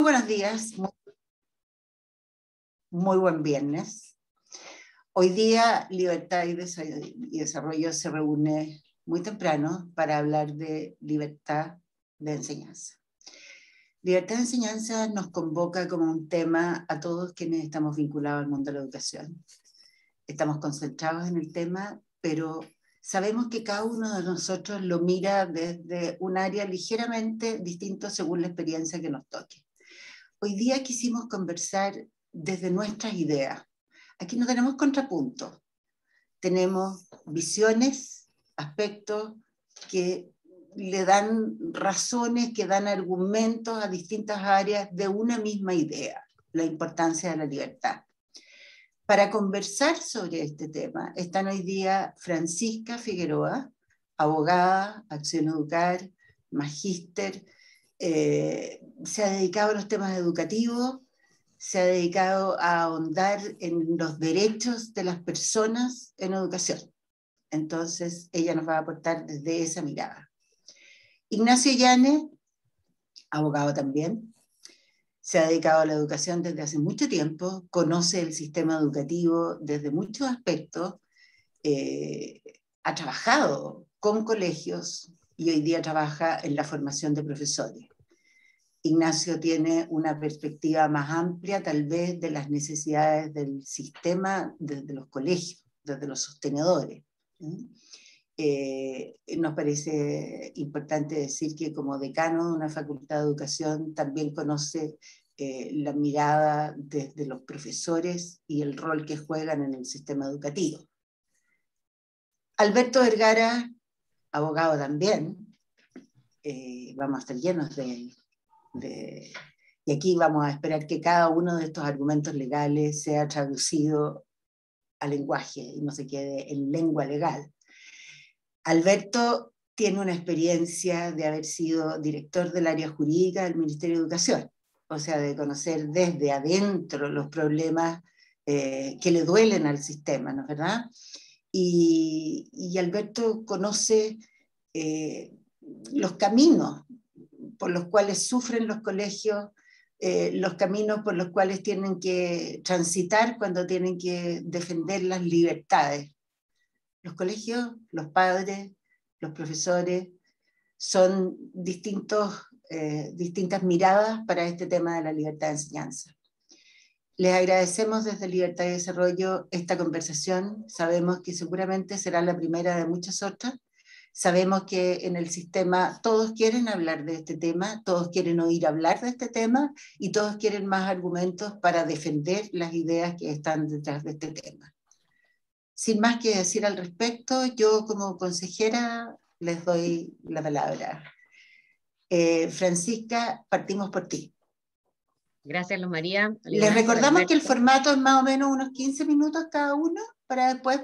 Buenos días, muy buen viernes. Hoy día Libertad y Desarrollo se reúne muy temprano para hablar de libertad de enseñanza. Libertad de enseñanza nos convoca como un tema a todos quienes estamos vinculados al mundo de la educación. Estamos concentrados en el tema, pero sabemos que cada uno de nosotros lo mira desde un área ligeramente distinto según la experiencia que nos toque. Hoy día quisimos conversar desde nuestras ideas. Aquí no tenemos contrapuntos, tenemos visiones, aspectos que le dan razones, que dan argumentos a distintas áreas de una misma idea, la importancia de la libertad. Para conversar sobre este tema están hoy día Francisca Figueroa, abogada, Acción Educar, magíster, se ha dedicado a los temas educativos, se ha dedicado a ahondar en los derechos de las personas en educación. Entonces, ella nos va a aportar desde esa mirada. Ignacio Llanes, abogado también, se ha dedicado a la educación desde hace mucho tiempo, conoce el sistema educativo desde muchos aspectos, ha trabajado con colegios y hoy día trabaja en la formación de profesores. Ignacio tiene una perspectiva más amplia, tal vez, de las necesidades del sistema desde los colegios, desde los sostenedores. Nos parece importante decir que como decano de una facultad de educación también conoce la mirada desde los profesores y el rol que juegan en el sistema educativo. Alberto Vergara, abogado también, vamos a estar llenos y aquí vamos a esperar que cada uno de estos argumentos legales sea traducido a lenguaje y no se quede en lengua legal. Alberto tiene una experiencia de haber sido director del área jurídica del Ministerio de Educación, o sea, de conocer desde adentro los problemas que le duelen al sistema, ¿no es verdad? Y Alberto conoce los caminos por los cuales sufren los colegios, los caminos por los cuales tienen que transitar cuando tienen que defender las libertades. Los colegios, los padres, los profesores, son distintas miradas para este tema de la libertad de enseñanza. Les agradecemos desde Libertad y Desarrollo esta conversación. Sabemos que seguramente será la primera de muchas otras. Sabemos que en el sistema todos quieren hablar de este tema, todos quieren oír hablar de este tema y todos quieren más argumentos para defender las ideas que están detrás de este tema. Sin más que decir al respecto, yo como consejera les doy la palabra. Francisca, partimos por ti. Gracias, Luz María. Les recordamos que el formato es más o menos unos 15 minutos cada uno para después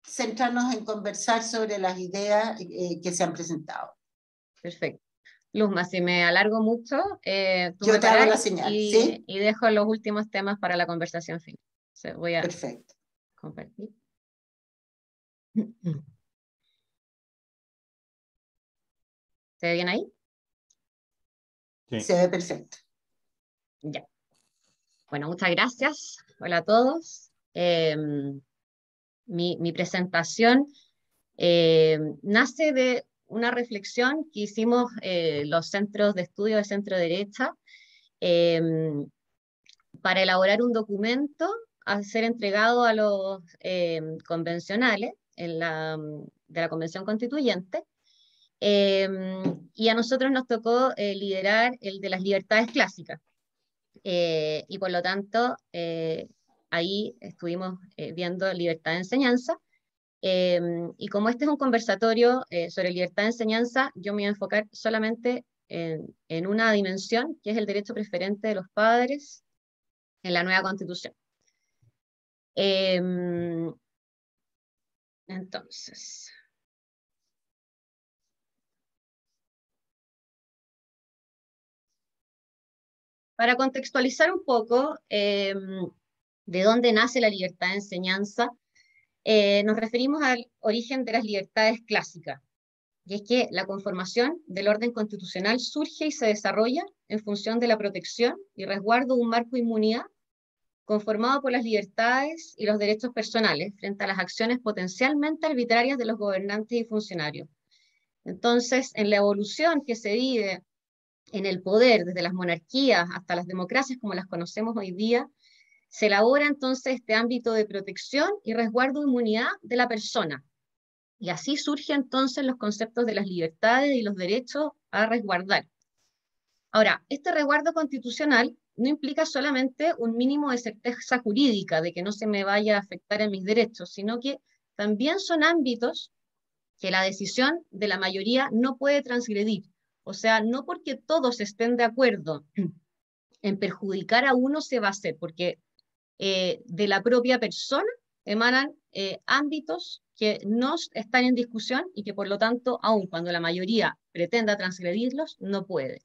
centrarnos en conversar sobre las ideas que se han presentado. Perfecto. Luzma, si me alargo mucho, yo te hago la señal, ¿sí? Y dejo los últimos temas para la conversación final. Voy a Perfecto. Compartir. ¿Se ve bien ahí? Sí. Se ve perfecto. Ya. Bueno, muchas gracias. Hola a todos. Mi presentación nace de una reflexión que hicimos los centros de estudio de centro derecha para elaborar un documento a ser entregado a los convencionales de la Convención Constituyente. Y a nosotros nos tocó liderar el de las libertades clásicas. Y por lo tanto, ahí estuvimos viendo libertad de enseñanza. Y como este es un conversatorio sobre libertad de enseñanza, yo me voy a enfocar solamente en una dimensión, que es el derecho preferente de los padres en la nueva Constitución. Entonces, para contextualizar un poco de dónde nace la libertad de enseñanza, nos referimos al origen de las libertades clásicas. y es que la conformación del orden constitucional surge y se desarrolla en función de la protección y resguardo de un marco de inmunidad conformado por las libertades y los derechos personales frente a las acciones potencialmente arbitrarias de los gobernantes y funcionarios. Entonces, en la evolución que se vive en el poder, desde las monarquías hasta las democracias como las conocemos hoy día, se elabora entonces este ámbito de protección y resguardo de inmunidad de la persona. Y así surgen entonces los conceptos de las libertades y los derechos a resguardar. Ahora, este resguardo constitucional no implica solamente un mínimo de certeza jurídica de que no se me vaya a afectar en mis derechos, sino que también son ámbitos que la decisión de la mayoría no puede transgredir. O sea, no porque todos estén de acuerdo en perjudicar a uno se va a hacer, porque de la propia persona emanan ámbitos que no están en discusión y que por lo tanto, aun cuando la mayoría pretenda transgredirlos, no puede.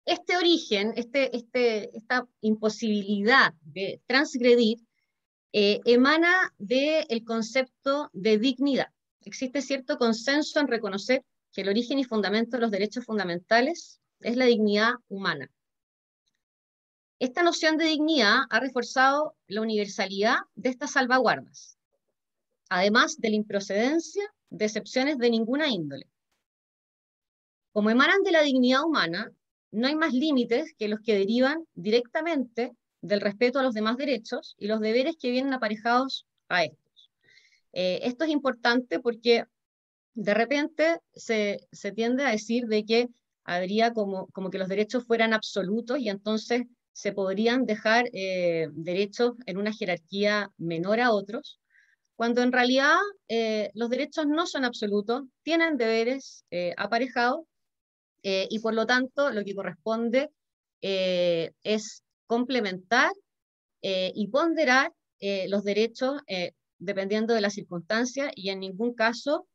Este origen, esta imposibilidad de transgredir, emana del concepto de dignidad. Existe cierto consenso en reconocer que el origen y fundamento de los derechos fundamentales es la dignidad humana. Esta noción de dignidad ha reforzado la universalidad de estas salvaguardas, además de la improcedencia de excepciones de ninguna índole. Como emanan de la dignidad humana, no hay más límites que los que derivan directamente del respeto a los demás derechos y los deberes que vienen aparejados a estos. Esto es importante porque de repente se tiende a decir de que habría como que los derechos fueran absolutos y entonces se podrían dejar derechos en una jerarquía menor a otros, cuando en realidad los derechos no son absolutos, tienen deberes aparejados y por lo tanto lo que corresponde es complementar y ponderar los derechos dependiendo de las circunstancias y en ningún caso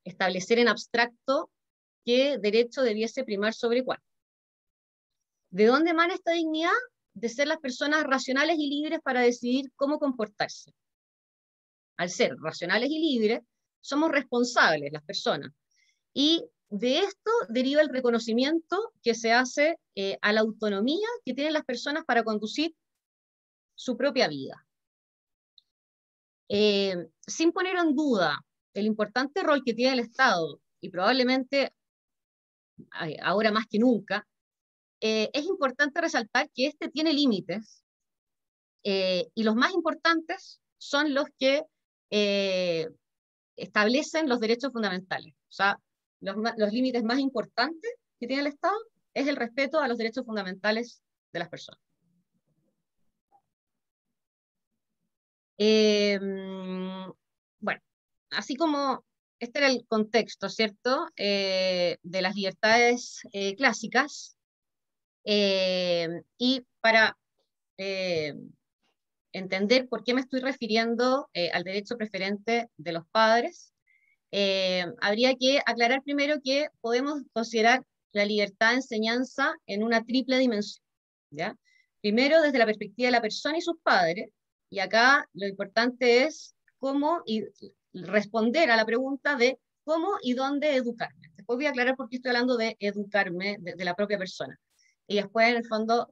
establecer en abstracto qué derecho debiese primar sobre cuál. ¿De dónde emana esta dignidad? De ser las personas racionales y libres para decidir cómo comportarse. Al ser racionales y libres, somos responsables las personas. Y de esto deriva el reconocimiento que se hace a la autonomía que tienen las personas para conducir su propia vida. Sin poner en duda el importante rol que tiene el Estado, y probablemente ahora más que nunca, es importante resaltar que este tiene límites, y los más importantes son los que establecen los derechos fundamentales. O sea, los límites más importantes que tiene el Estado es el respeto a los derechos fundamentales de las personas. Bueno, así como este era el contexto, ¿cierto?, de las libertades clásicas, y para entender por qué me estoy refiriendo al derecho preferente de los padres, habría que aclarar primero que podemos considerar la libertad de enseñanza en una triple dimensión, ¿ya? Primero, desde la perspectiva de la persona y sus padres, y acá lo importante es cómo y responder a la pregunta de cómo y dónde educarme. Después voy a aclarar por qué estoy hablando de educarme de la propia persona. Y después, en el fondo,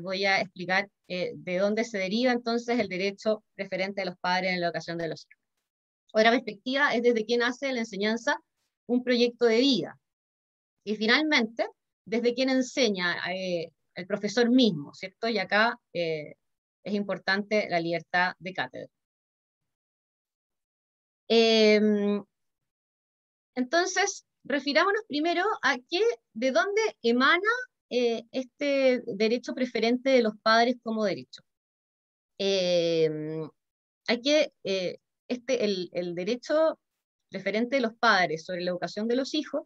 voy a explicar de dónde se deriva entonces el derecho preferente de los padres en la educación de los hijos. Otra perspectiva es desde quién hace la enseñanza un proyecto de vida. Y finalmente, desde quién enseña el profesor mismo, ¿cierto? Y acá es importante la libertad de cátedra. Entonces, refirámonos primero a de dónde emana este derecho preferente de los padres como derecho. Hay que, el derecho preferente de los padres sobre la educación de los hijos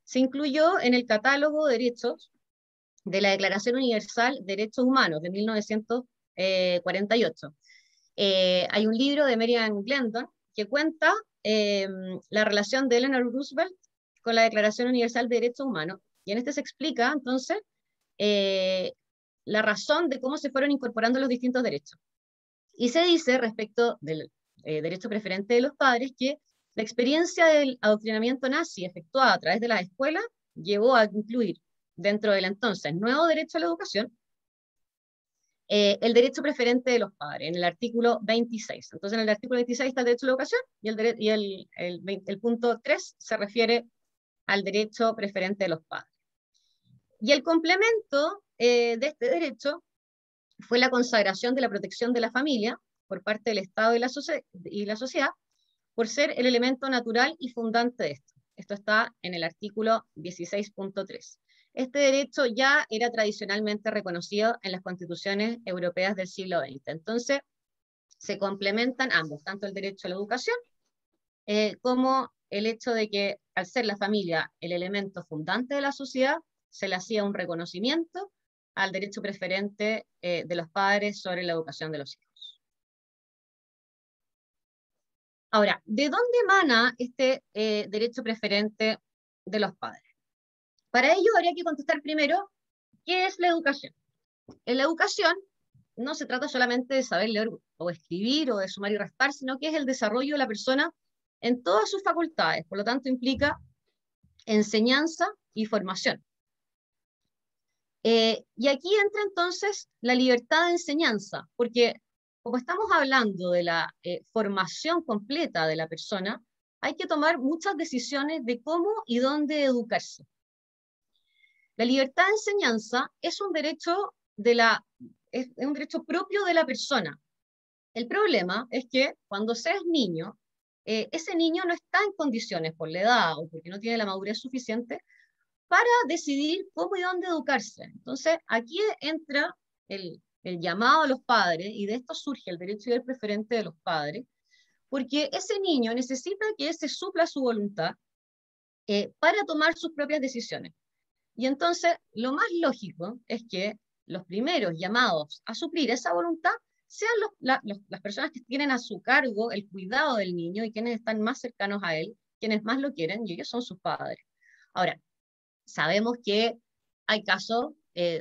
se incluyó en el catálogo de derechos de la Declaración Universal de Derechos Humanos de 1948. Hay un libro de Marian Glendon que cuenta la relación de Eleanor Roosevelt con la Declaración Universal de Derechos Humanos, y en este se explica entonces la razón de cómo se fueron incorporando los distintos derechos. Y se dice respecto del derecho preferente de los padres que la experiencia del adoctrinamiento nazi efectuada a través de las escuelas llevó a incluir dentro del entonces nuevo derecho a la educación el derecho preferente de los padres, en el artículo 26. Entonces, en el artículo 26 está el derecho a la educación y el punto 3 se refiere al derecho preferente de los padres. Y el complemento de este derecho fue la consagración de la protección de la familia por parte del Estado y la sociedad, por ser el elemento natural y fundante de esto. Esto está en el artículo 16.3. Este derecho ya era tradicionalmente reconocido en las constituciones europeas del siglo XX. Entonces, se complementan ambos, tanto el derecho a la educación como el hecho de que, al ser la familia el elemento fundante de la sociedad, se le hacía un reconocimiento al derecho preferente de los padres sobre la educación de los hijos. Ahora, ¿de dónde emana este derecho preferente de los padres? Para ello habría que contestar primero, ¿qué es la educación? En la educación no se trata solamente de saber leer o escribir o de sumar y restar, sino que es el desarrollo de la persona en todas sus facultades. Por lo tanto, implica enseñanza y formación. Y aquí entra entonces la libertad de enseñanza, porque como estamos hablando de la formación completa de la persona, hay que tomar muchas decisiones de cómo y dónde educarse. La libertad de enseñanza es un derecho, es un derecho propio de la persona. El problema es que cuando se es niño, ese niño no está en condiciones por la edad o porque no tiene la madurez suficiente para decidir cómo y dónde educarse. Entonces, aquí entra el llamado a los padres, y de esto surge el derecho y el preferente de los padres, porque ese niño necesita que se supla su voluntad para tomar sus propias decisiones. Y entonces, lo más lógico es que los primeros llamados a suplir esa voluntad sean las personas que tienen a su cargo el cuidado del niño y quienes están más cercanos a él, quienes más lo quieren, y ellos son sus padres. Ahora, sabemos que hay casos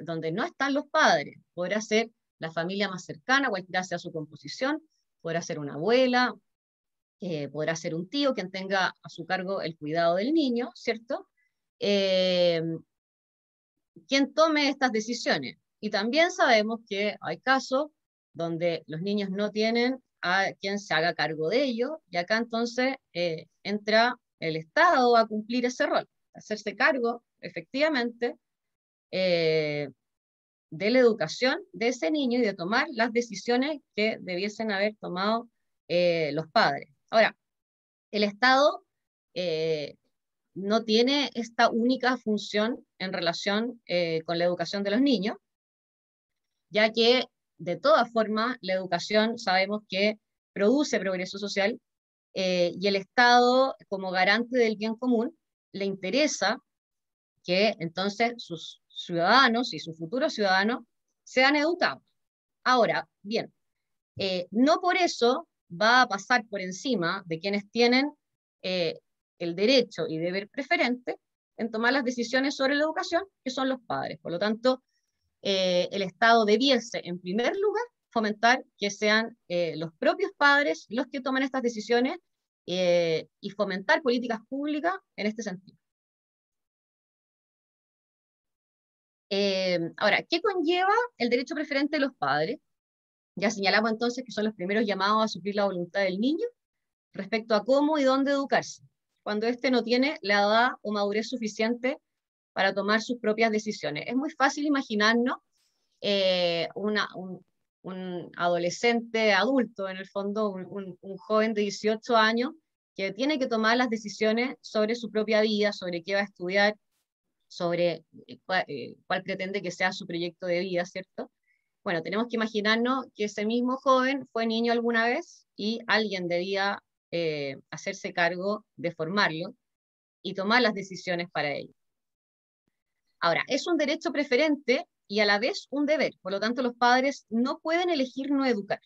donde no están los padres. Podrá ser la familia más cercana, cualquiera sea su composición, podrá ser una abuela, podrá ser un tío quien tenga a su cargo el cuidado del niño, ¿cierto? Quien tome estas decisiones. Y también sabemos que hay casos donde los niños no tienen a quien se haga cargo de ellos, y acá entonces entra el Estado a cumplir ese rol, a hacerse cargo efectivamente de la educación de ese niño y de tomar las decisiones que debiesen haber tomado los padres. Ahora, el Estado no tiene esta única función en relación con la educación de los niños, ya que de todas formas la educación sabemos que produce progreso social y el Estado, como garante del bien común, le interesa que entonces sus ciudadanos y sus futuros ciudadanos sean educados. Ahora, bien, no por eso va a pasar por encima de quienes tienen el derecho y deber preferente en tomar las decisiones sobre la educación, que son los padres. Por lo tanto, el Estado debiese, en primer lugar, fomentar que sean los propios padres los que tomen estas decisiones y fomentar políticas públicas en este sentido. Ahora, ¿qué conlleva el derecho preferente de los padres? Ya señalamos entonces que son los primeros llamados a suplir la voluntad del niño respecto a cómo y dónde educarse, cuando éste no tiene la edad o madurez suficiente para tomar sus propias decisiones. Es muy fácil imaginarnos un adolescente adulto, en el fondo, un joven de 18 años, que tiene que tomar las decisiones sobre su propia vida, sobre qué va a estudiar, sobre cuál pretende que sea su proyecto de vida, ¿cierto? Bueno, tenemos que imaginarnos que ese mismo joven fue niño alguna vez y alguien debía hacerse cargo de formarlo y tomar las decisiones para ello. Ahora, es un derecho preferente y a la vez un deber, por lo tanto los padres no pueden elegir no educar.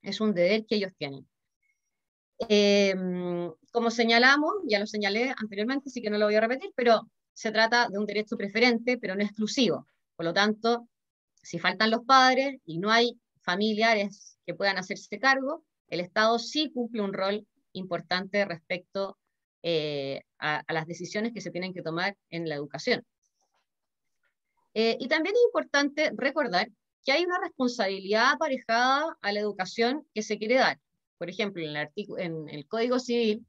Es un deber que ellos tienen. Como señalamos, ya lo señalé anteriormente, así que no lo voy a repetir, pero se trata de un derecho preferente, pero no exclusivo. Por lo tanto, si faltan los padres y no hay familiares que puedan hacerse cargo, el Estado sí cumple un rol importante respecto a las decisiones que se tienen que tomar en la educación. Y también es importante recordar que hay una responsabilidad aparejada a la educación que se quiere dar. Por ejemplo, en el Código Civil,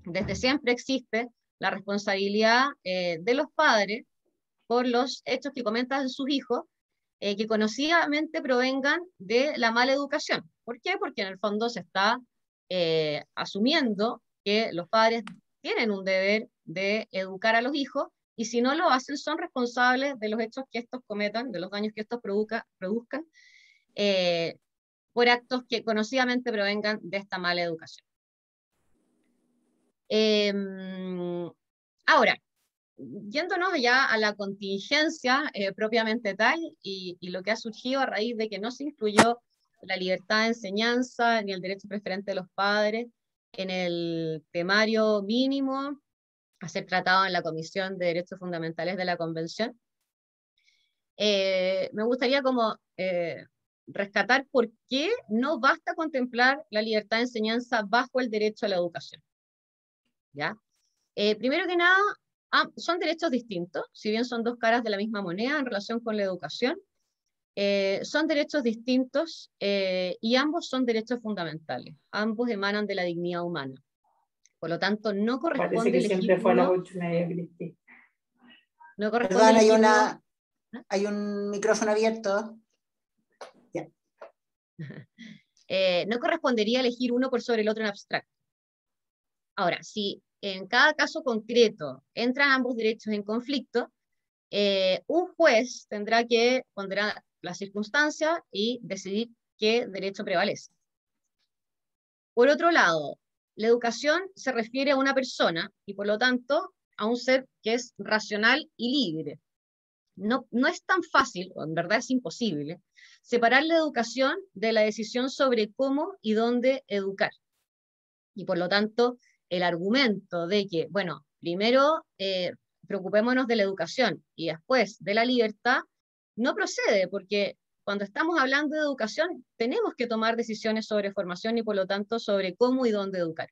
desde siempre existe la responsabilidad de los padres por los hechos que comentan sus hijos, que conocidamente provengan de la mala educación. ¿Por qué? Porque en el fondo se está asumiendo que los padres tienen un deber de educar a los hijos, y si no lo hacen son responsables de los hechos que estos cometan, de los daños que estos produzcan, por actos que conocidamente provengan de esta mala educación. Ahora, yéndonos ya a la contingencia propiamente tal, y lo que ha surgido a raíz de que no se incluyó la libertad de enseñanza ni el derecho preferente de los padres en el temario mínimo a ser tratado en la Comisión de Derechos Fundamentales de la Convención, me gustaría como rescatar por qué no basta contemplar la libertad de enseñanza bajo el derecho a la educación. ¿Ya? Primero que nada, son derechos distintos, si bien son dos caras de la misma moneda en relación con la educación, son derechos distintos y ambos son derechos fundamentales, ambos emanan de la dignidad humana. Por lo tanto, no corresponde Parece que elegir siempre fue a las uno. 8:30, Cristi. No corresponde Perdón, elegir uno. hay un micrófono abierto. Ya. No correspondería elegir uno por sobre el otro en abstracto. Ahora, si en cada caso concreto entran ambos derechos en conflicto, un juez tendrá que ponderar las circunstancias y decidir qué derecho prevalece. Por otro lado, la educación se refiere a una persona y por lo tanto a un ser que es racional y libre. No es tan fácil, o en verdad es imposible, separar la educación de la decisión sobre cómo y dónde educar. Y por lo tanto, el argumento de que, bueno, primero preocupémonos de la educación y después de la libertad, no procede, porque cuando estamos hablando de educación, tenemos que tomar decisiones sobre formación y por lo tanto sobre cómo y dónde educar.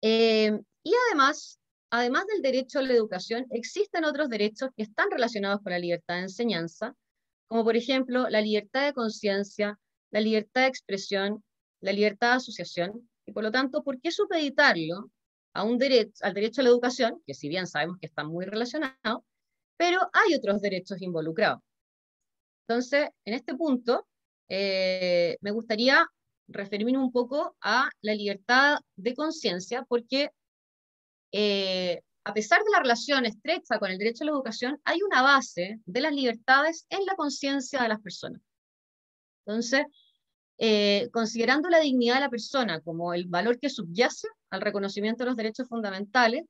Y además del derecho a la educación, existen otros derechos que están relacionados con la libertad de enseñanza, como por ejemplo la libertad de conciencia, la libertad de expresión, la libertad de asociación, y por lo tanto, ¿por qué supeditarlo al derecho a la educación, que si bien sabemos que están muy relacionados, pero hay otros derechos involucrados? Entonces, en este punto, me gustaría referirme un poco a la libertad de conciencia, porque a pesar de la relación estrecha con el derecho a la educación, hay una base de las libertades en la conciencia de las personas. Entonces, considerando la dignidad de la persona como el valor que subyace al reconocimiento de los derechos fundamentales,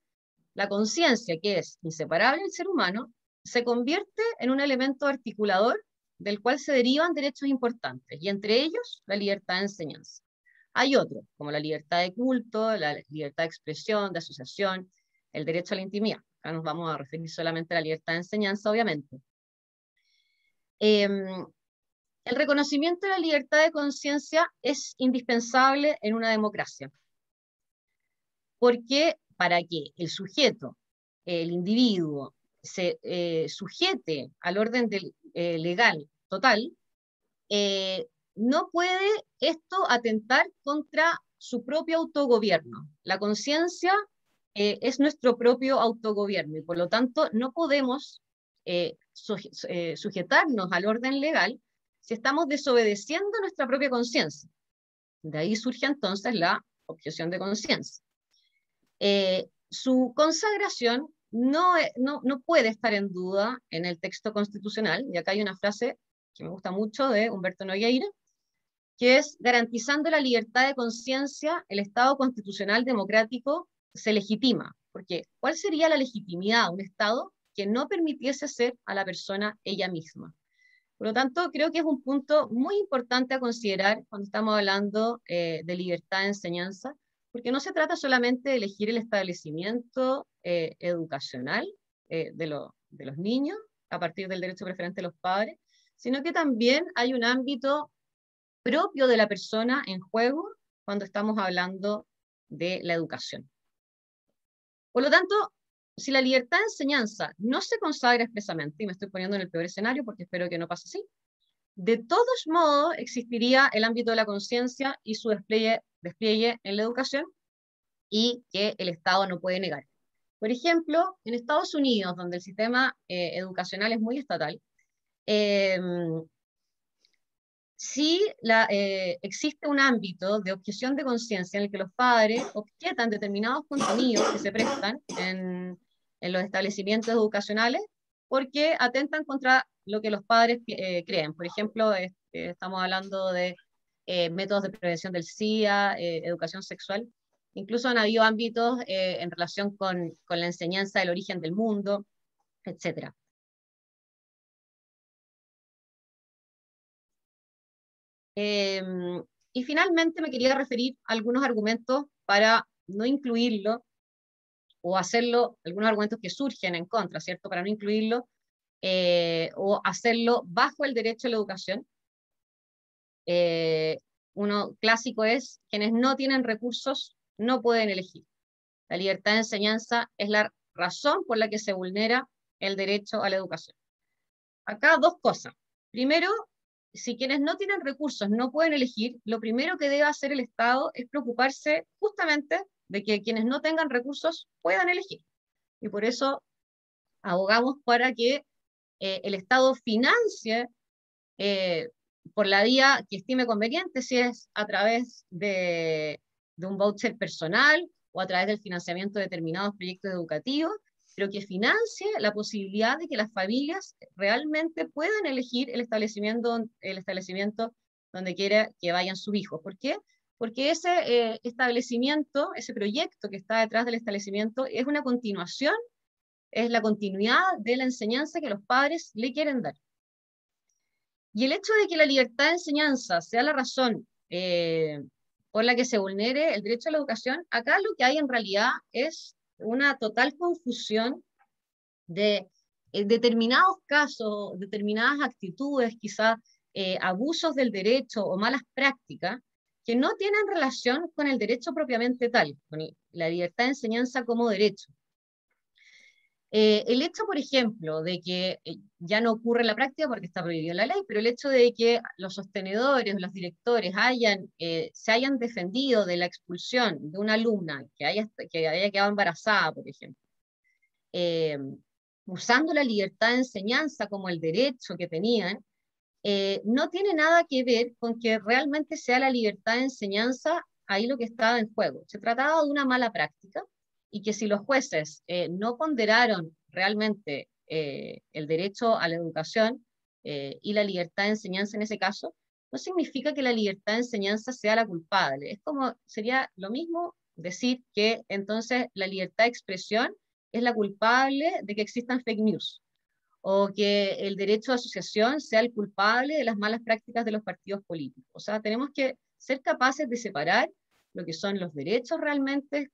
la conciencia, que es inseparable del ser humano, se convierte en un elemento articulador del cual se derivan derechos importantes, y entre ellos la libertad de enseñanza. Hay otros, como la libertad de culto, la libertad de expresión, de asociación, el derecho a la intimidad. Acá nos vamos a referir solamente a la libertad de enseñanza, obviamente. El reconocimiento de la libertad de conciencia es indispensable en una democracia, porque para que el sujeto, el individuo, se sujete al orden legal total, no puede esto atentar contra su propio autogobierno. La conciencia es nuestro propio autogobierno y por lo tanto no podemos sujetarnos al orden legal si estamos desobedeciendo nuestra propia conciencia. De ahí surge entonces la objeción de conciencia. Su consagración no puede estar en duda en el texto constitucional, y acá hay una frase que me gusta mucho de Humberto Nogueira, que es: garantizando la libertad de conciencia, el Estado constitucional democrático se legitima. Porque, ¿cuál sería la legitimidad de un Estado que no permitiese ser a la persona ella misma? Por lo tanto, creo que es un punto muy importante a considerar cuando estamos hablando de libertad de enseñanza, porque no se trata solamente de elegir el establecimiento educacional de los niños a partir del derecho preferente de los padres, sino que también hay un ámbito propio de la persona en juego cuando estamos hablando de la educación. Por lo tanto, si la libertad de enseñanza no se consagra expresamente, y me estoy poniendo en el peor escenario porque espero que no pase así, de todos modos existiría el ámbito de la conciencia y su despliegue en la educación, y que el Estado no puede negar. Por ejemplo, en Estados Unidos, donde el sistema educacional es muy estatal, sí existe un ámbito de objeción de conciencia en el que los padres objetan determinados contenidos que se prestan en los establecimientos educacionales porque atentan contra lo que los padres creen. Por ejemplo, estamos hablando de métodos de prevención del SIDA, educación sexual. Incluso han habido ámbitos en relación con la enseñanza del origen del mundo, etc. Y finalmente me quería referir a algunos argumentos para no incluirlo, o hacerlo, algunos argumentos que surgen en contra, ¿cierto? Para no incluirlo, o hacerlo bajo el derecho a la educación. Uno clásico es, quienes no tienen recursos no pueden elegir. La libertad de enseñanza es la razón por la que se vulnera el derecho a la educación. Acá dos cosas. Primero, si quienes no tienen recursos no pueden elegir, lo primero que debe hacer el Estado es preocuparse justamente de que quienes no tengan recursos puedan elegir. Y por eso abogamos para que el Estado financie por la vía que estime conveniente, si es a través de un voucher personal o a través del financiamiento de determinados proyectos educativos, pero que financie la posibilidad de que las familias realmente puedan elegir el establecimiento donde quiera que vayan sus hijos. ¿Por qué? Porque ese establecimiento, ese proyecto que está detrás del establecimiento es una continuación, es la continuidad de la enseñanza que los padres le quieren dar. Y el hecho de que la libertad de enseñanza sea la razón por la que se vulnere el derecho a la educación, acá lo que hay en realidad es una total confusión de determinados casos, determinadas actitudes, quizás abusos del derecho o malas prácticas, que no tienen relación con el derecho propiamente tal, con la libertad de enseñanza como derecho. El hecho, por ejemplo, de que ya no ocurre en la práctica porque está prohibido en la ley, pero el hecho de que los sostenedores, los directores se hayan defendido de la expulsión de una alumna que haya quedado embarazada, por ejemplo, usando la libertad de enseñanza como el derecho que tenían, no tiene nada que ver con que realmente sea la libertad de enseñanza ahí lo que estaba en juego. Se trataba de una mala práctica, y que si los jueces no ponderaron realmente el derecho a la educación y la libertad de enseñanza en ese caso, no significa que la libertad de enseñanza sea la culpable. Sería lo mismo decir que entonces la libertad de expresión es la culpable de que existan fake news, o que el derecho de asociación sea el culpable de las malas prácticas de los partidos políticos. O sea, tenemos que ser capaces de separar lo que son los derechos realmente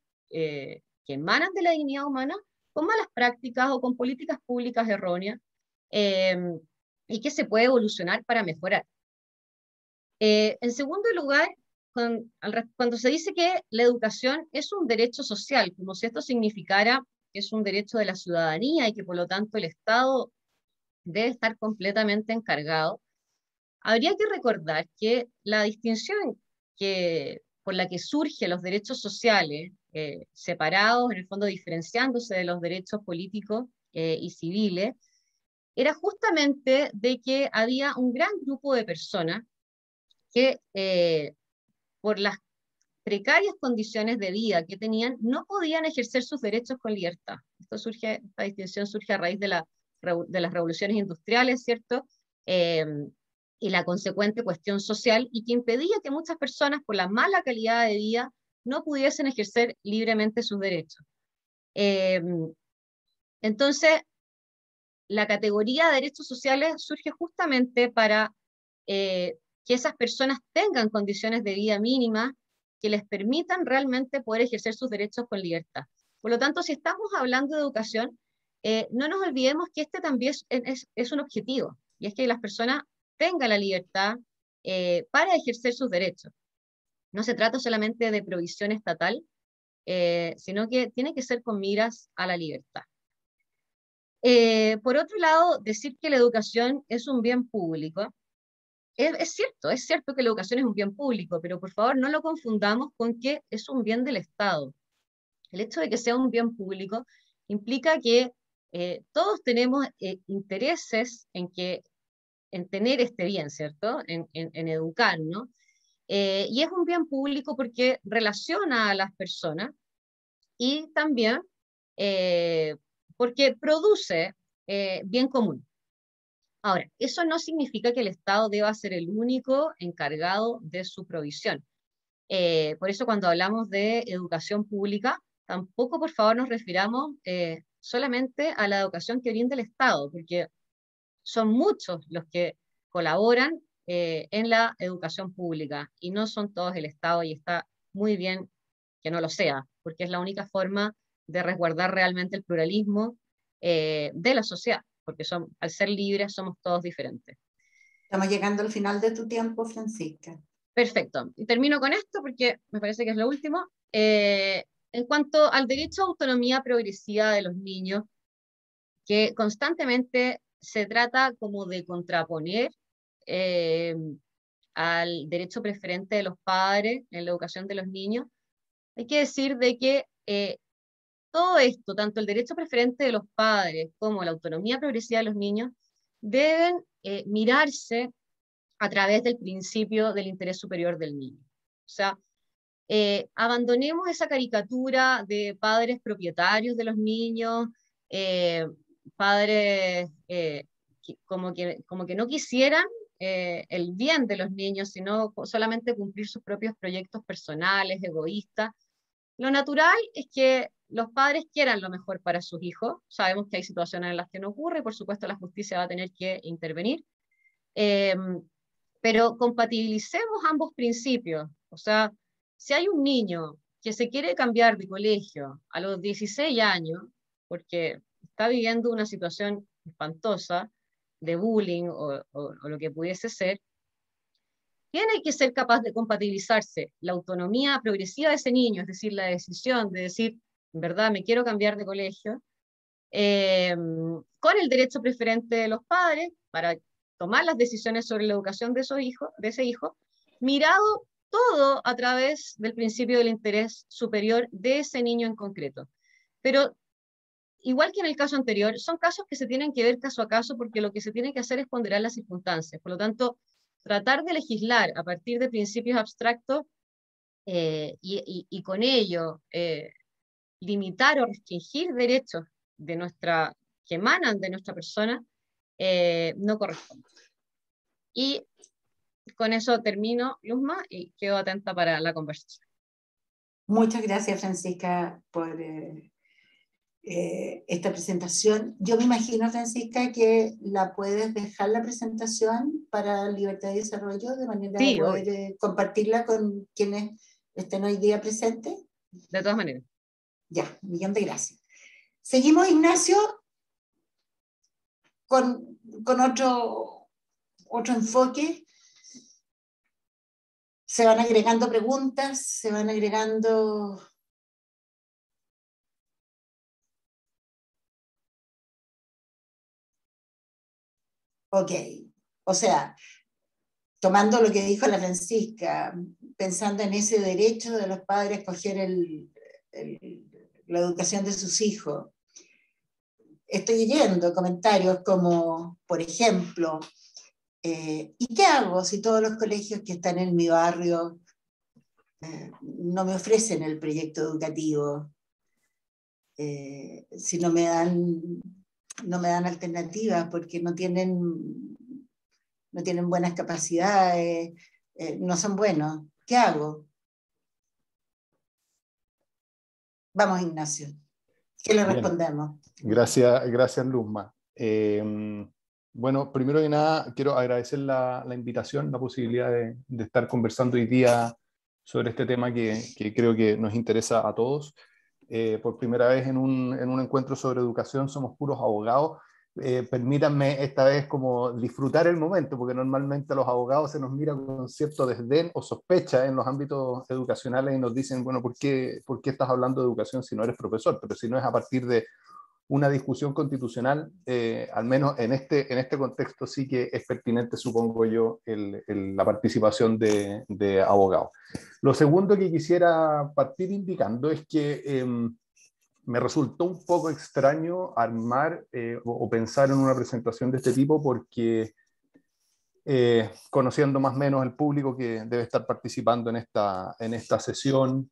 que emanan de la dignidad humana con malas prácticas o con políticas públicas erróneas, y que se puede evolucionar para mejorar. En segundo lugar, cuando se dice que la educación es un derecho social, como si esto significara que es un derecho de la ciudadanía y que por lo tanto el Estado debe estar completamente encargado, habría que recordar que la distinción por la que surgen los derechos sociales, separados, en el fondo diferenciándose de los derechos políticos y civiles, era justamente de que había un gran grupo de personas que por las precarias condiciones de vida que tenían, no podían ejercer sus derechos con libertad. Esta distinción surge a raíz de las revoluciones industriales, ¿cierto? Y la consecuente cuestión social, y que impedía que muchas personas, por la mala calidad de vida, no pudiesen ejercer libremente sus derechos. Entonces, la categoría de derechos sociales surge justamente para que esas personas tengan condiciones de vida mínimas que les permitan realmente poder ejercer sus derechos con libertad. Por lo tanto, si estamos hablando de educación, no nos olvidemos que este también es un objetivo, y es que las personas tenga la libertad para ejercer sus derechos. No se trata solamente de provisión estatal, sino que tiene que ser con miras a la libertad. Por otro lado, decir que la educación es un bien público, es cierto que la educación es un bien público, pero por favor no lo confundamos con que es un bien del Estado. El hecho de que sea un bien público implica que todos tenemos intereses en tener este bien, ¿cierto? En educar, ¿no? Y es un bien público porque relaciona a las personas y también porque produce bien común. Ahora, eso no significa que el Estado deba ser el único encargado de su provisión. Por eso cuando hablamos de educación pública, tampoco por favor nos refiramos solamente a la educación que brinda el Estado, porque son muchos los que colaboran en la educación pública y no son todos el Estado, y está muy bien que no lo sea, porque es la única forma de resguardar realmente el pluralismo de la sociedad, porque al ser libres somos todos diferentes. Estamos llegando al final de tu tiempo, Francisca. Perfecto. Y termino con esto porque me parece que es lo último. En cuanto al derecho a autonomía progresiva de los niños, que constantemente se trata como de contraponer al derecho preferente de los padres en la educación de los niños, hay que decir de que todo esto, tanto el derecho preferente de los padres como la autonomía progresiva de los niños, deben mirarse a través del principio del interés superior del niño. O sea, abandonemos esa caricatura de padres propietarios de los niños, padres como que no quisieran el bien de los niños, sino solamente cumplir sus propios proyectos personales, egoístas. Lo natural es que los padres quieran lo mejor para sus hijos. Sabemos que hay situaciones en las que no ocurre, y por supuesto la justicia va a tener que intervenir. Pero compatibilicemos ambos principios. O sea, si hay un niño que se quiere cambiar de colegio a los 16 años, porque está viviendo una situación espantosa de bullying o lo que pudiese ser, tiene que ser capaz de compatibilizarse la autonomía progresiva de ese niño, es decir, la decisión de decir, en verdad, me quiero cambiar de colegio, con el derecho preferente de los padres para tomar las decisiones sobre la educación de ese hijo, mirado todo a través del principio del interés superior de ese niño en concreto. Pero, igual que en el caso anterior, son casos que se tienen que ver caso a caso, porque lo que se tiene que hacer es ponderar las circunstancias. Por lo tanto, tratar de legislar a partir de principios abstractos y con ello limitar o restringir derechos que emanan de nuestra persona, no corresponde. Y con eso termino, Luzma, y quedo atenta para la conversación. Muchas gracias, Francisca, por esta presentación. Yo me imagino, Francisca, que la puedes dejar la presentación para Libertad y Desarrollo, de manera de poder compartirla con quienes estén hoy día presentes. De todas maneras. Ya, un millón de gracias. Seguimos, Ignacio, con otro enfoque. Se van agregando preguntas, se van agregando... Ok, o sea, tomando lo que dijo la Francisca, pensando en ese derecho de los padres a escoger la educación de sus hijos, estoy leyendo comentarios como, por ejemplo, ¿y qué hago si todos los colegios que están en mi barrio no me ofrecen el proyecto educativo? Si no me dan alternativas porque no tienen buenas capacidades, no son buenos. ¿Qué hago? Vamos, Ignacio. ¿Qué le respondemos? Gracias, Luzma. Bueno, primero que nada, quiero agradecer la invitación, la posibilidad de estar conversando hoy día sobre este tema que creo que nos interesa a todos. Por primera vez en un encuentro sobre educación somos puros abogados, permítanme esta vez como disfrutar el momento, porque normalmente a los abogados se nos mira con cierto desdén o sospecha en los ámbitos educacionales y nos dicen, bueno, ¿por qué estás hablando de educación si no eres profesor? Pero si no es a partir de una discusión constitucional, al menos en este contexto sí que es pertinente, supongo yo, la participación de abogados. Lo segundo que quisiera partir indicando es que me resultó un poco extraño armar o pensar en una presentación de este tipo porque conociendo más o menos el público que debe estar participando en esta sesión,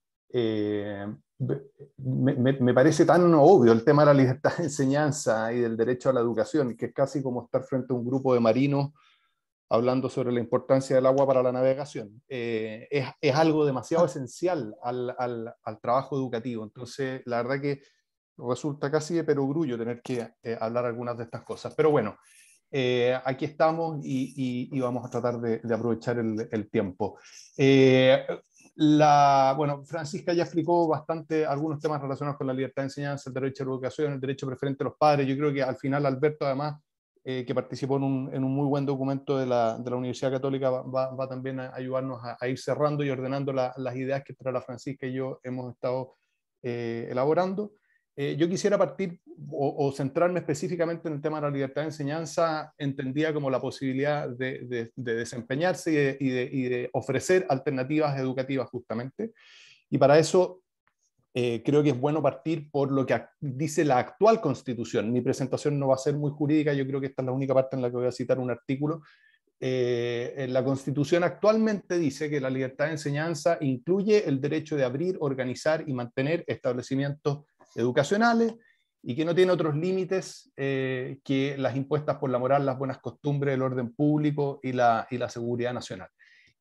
me parece tan obvio el tema de la libertad de enseñanza y del derecho a la educación, que es casi como estar frente a un grupo de marinos hablando sobre la importancia del agua para la navegación. Es algo demasiado esencial al trabajo educativo. Entonces, la verdad que resulta casi de perogrullo tener que hablar algunas de estas cosas. Pero bueno, aquí estamos y vamos a tratar de aprovechar el tiempo. Bueno, Francisca ya explicó bastante algunos temas relacionados con la libertad de enseñanza, el derecho a la educación, el derecho preferente de los padres. Yo creo que al final Alberto, además, que participó en un muy buen documento de la Universidad Católica, va también a ayudarnos a ir cerrando y ordenando las ideas que la Francisca y yo hemos estado elaborando. Yo quisiera partir o centrarme específicamente en el tema de la libertad de enseñanza, entendida como la posibilidad de desempeñarse y de ofrecer alternativas educativas justamente. Y para eso creo que es bueno partir por lo que dice la actual Constitución. Mi presentación no va a ser muy jurídica, yo creo que esta es la única parte en la que voy a citar un artículo. La Constitución actualmente dice que la libertad de enseñanza incluye el derecho de abrir, organizar y mantener establecimientos educacionales y que no tiene otros límites que las impuestas por la moral, las buenas costumbres, el orden público y la seguridad nacional.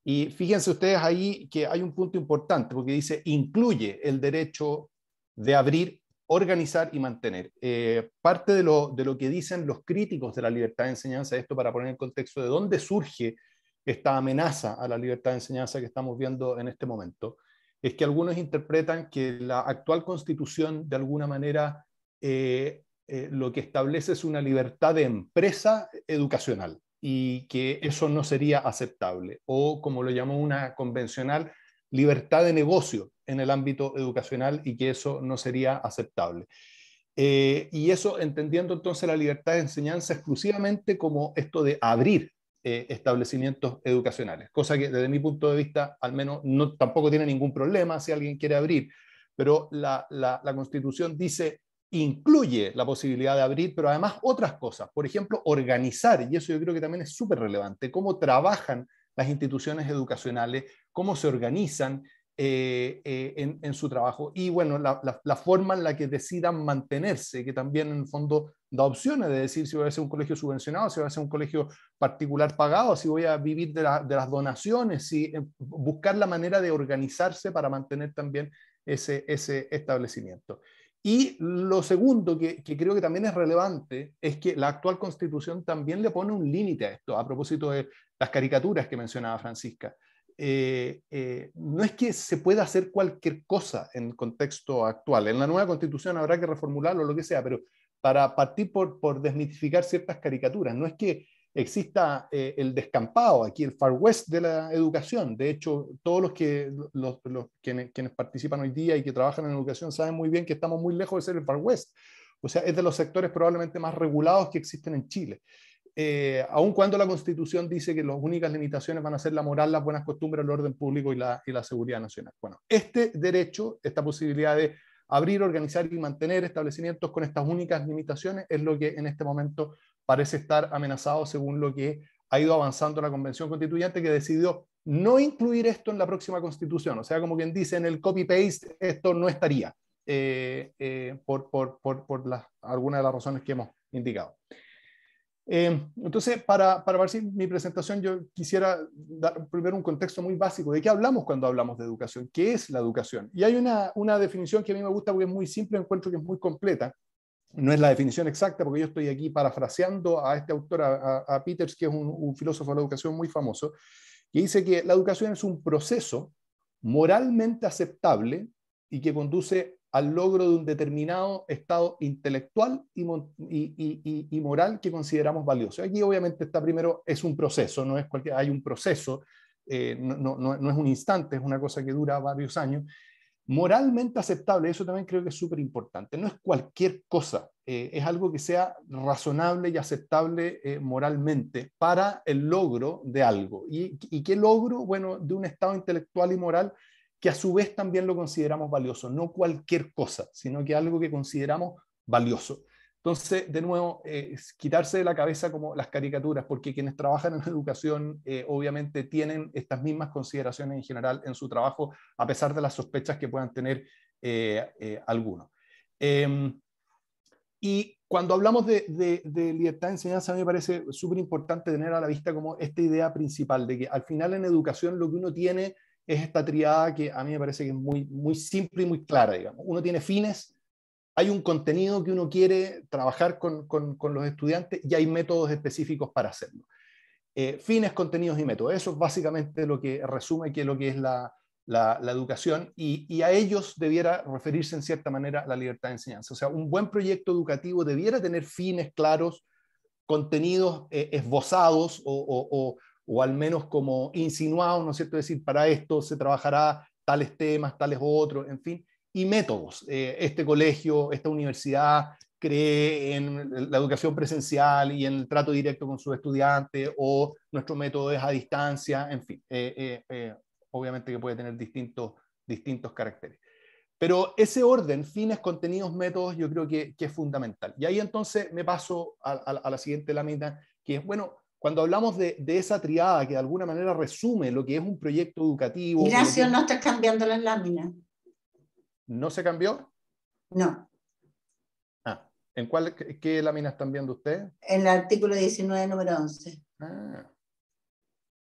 Y fíjense ustedes ahí que hay un punto importante, porque dice, incluye el derecho de abrir, organizar y mantener. Parte de lo que dicen los críticos de la libertad de enseñanza, esto para poner en contexto de dónde surge esta amenaza a la libertad de enseñanza que estamos viendo en este momento, es que algunos interpretan que la actual Constitución de alguna manera lo que establece es una libertad de empresa educacional y que eso no sería aceptable, o como lo llamó una convencional, libertad de negocio en el ámbito educacional y que eso no sería aceptable. Y eso entendiendo entonces la libertad de enseñanza exclusivamente como esto de abrir establecimientos educacionales, cosa que desde mi punto de vista al menos tampoco tiene ningún problema si alguien quiere abrir, pero la Constitución dice incluye la posibilidad de abrir, pero además otras cosas, por ejemplo, organizar, y eso yo creo que también es súper relevante, cómo trabajan las instituciones educacionales, cómo se organizan en su trabajo, y bueno, la forma en la que decidan mantenerse, que también en el fondo da opciones de decir si voy a ser un colegio subvencionado, si voy a ser un colegio particular pagado, si voy a vivir de las donaciones, si buscar la manera de organizarse para mantener también ese establecimiento. Y lo segundo que creo que también es relevante es que la actual Constitución también le pone un límite a esto, a propósito de las caricaturas que mencionaba Francisca. No es que se pueda hacer cualquier cosa en el contexto actual. En la nueva Constitución habrá que reformularlo o lo que sea, pero para partir por desmitificar ciertas caricaturas, no es que exista el descampado, aquí el Far West de la educación. De hecho, todos quienes participan hoy día y que trabajan en educación saben muy bien que estamos muy lejos de ser el Far West. O sea, es de los sectores probablemente más regulados que existen en Chile. Aun cuando la Constitución dice que las únicas limitaciones van a ser la moral, las buenas costumbres, el orden público y la seguridad nacional. Bueno, este derecho, esta posibilidad de abrir, organizar y mantener establecimientos con estas únicas limitaciones es lo que en este momento parece estar amenazado según lo que ha ido avanzando la Convención Constituyente, que decidió no incluir esto en la próxima Constitución. O sea, como quien dice, en el copy-paste esto no estaría, por algunas de las razones que hemos indicado. Entonces, para partir mi presentación, yo quisiera dar primero un contexto muy básico de qué hablamos cuando hablamos de educación, qué es la educación. Y hay una definición que a mí me gusta porque es muy simple, encuentro que es muy completa. No es la definición exacta porque yo estoy aquí parafraseando a este autor, a Peters, que es un filósofo de la educación muy famoso, que dice que la educación es un proceso moralmente aceptable y que conduce al logro de un determinado estado intelectual y moral que consideramos valioso. Aquí obviamente está primero, es un proceso, no es cualquier, hay un proceso, no es un instante, es una cosa que dura varios años. Moralmente aceptable, eso también creo que es súper importante, no es cualquier cosa, es algo que sea razonable y aceptable moralmente para el logro de algo. ¿Y qué logro? Bueno, de un estado intelectual y moral que a su vez también lo consideramos valioso, no cualquier cosa, sino que algo que consideramos valioso. Entonces, de nuevo, quitarse de la cabeza como las caricaturas, porque quienes trabajan en educación obviamente tienen estas mismas consideraciones en general en su trabajo, a pesar de las sospechas que puedan tener algunos. Y cuando hablamos de libertad de enseñanza, a mí me parece súper importante tener a la vista como esta idea principal, de que al final en educación lo que uno tiene es esta triada que a mí me parece que es muy, muy simple y muy clara, digamos. Uno tiene fines, hay un contenido que uno quiere trabajar con los estudiantes y hay métodos específicos para hacerlo. Fines, contenidos y métodos. Eso es básicamente lo que resume lo que es la educación y a ellos debiera referirse en cierta manera la libertad de enseñanza. O sea, un buen proyecto educativo debiera tener fines claros, contenidos esbozados o al menos como insinuados, ¿no es cierto? Es decir, para esto se trabajará tales temas, tales otros, en fin, y métodos. Este colegio, esta universidad cree en la educación presencial y en el trato directo con sus estudiantes, o nuestro método es a distancia, en fin, obviamente que puede tener distintos caracteres. Pero ese orden, fines, contenidos, métodos, yo creo que es fundamental. Y ahí entonces me paso a la siguiente lámina, que es, bueno, cuando hablamos de esa triada que de alguna manera resume lo que es un proyecto educativo... Ignacio, no estás cambiando las láminas. ¿No se cambió? No. ¿En qué lámina están viendo ustedes? En el artículo 19, número 11.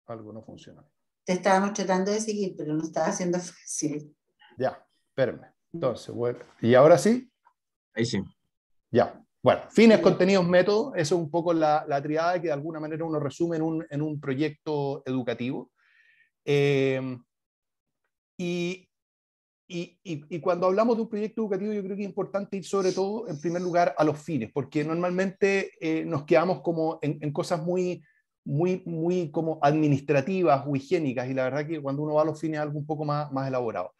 Algo no funciona. Te estábamos tratando de seguir, pero no estaba haciendo fácil. Ya, espérenme. Entonces, bueno, ¿y ahora sí? Ahí sí. Ya. Bueno, fines, contenidos, métodos, eso es un poco la triada que de alguna manera uno resume en un proyecto educativo. Y cuando hablamos de un proyecto educativo, yo creo que es importante ir sobre todo, en primer lugar, a los fines, porque normalmente nos quedamos como en cosas muy como administrativas o higiénicas, y la verdad que cuando uno va a los fines es algo un poco más elaborado.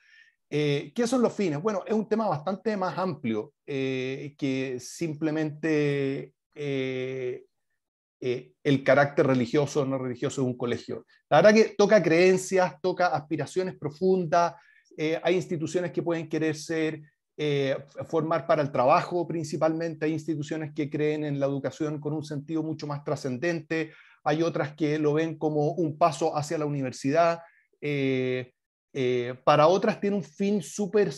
¿Qué son los fines? Bueno, es un tema bastante más amplio que simplemente el carácter religioso o no religioso de un colegio. La verdad que toca creencias, toca aspiraciones profundas, hay instituciones que pueden querer formar para el trabajo principalmente, hay instituciones que creen en la educación con un sentido mucho más trascendente, hay otras que lo ven como un paso hacia la universidad, para otras tiene un fin súper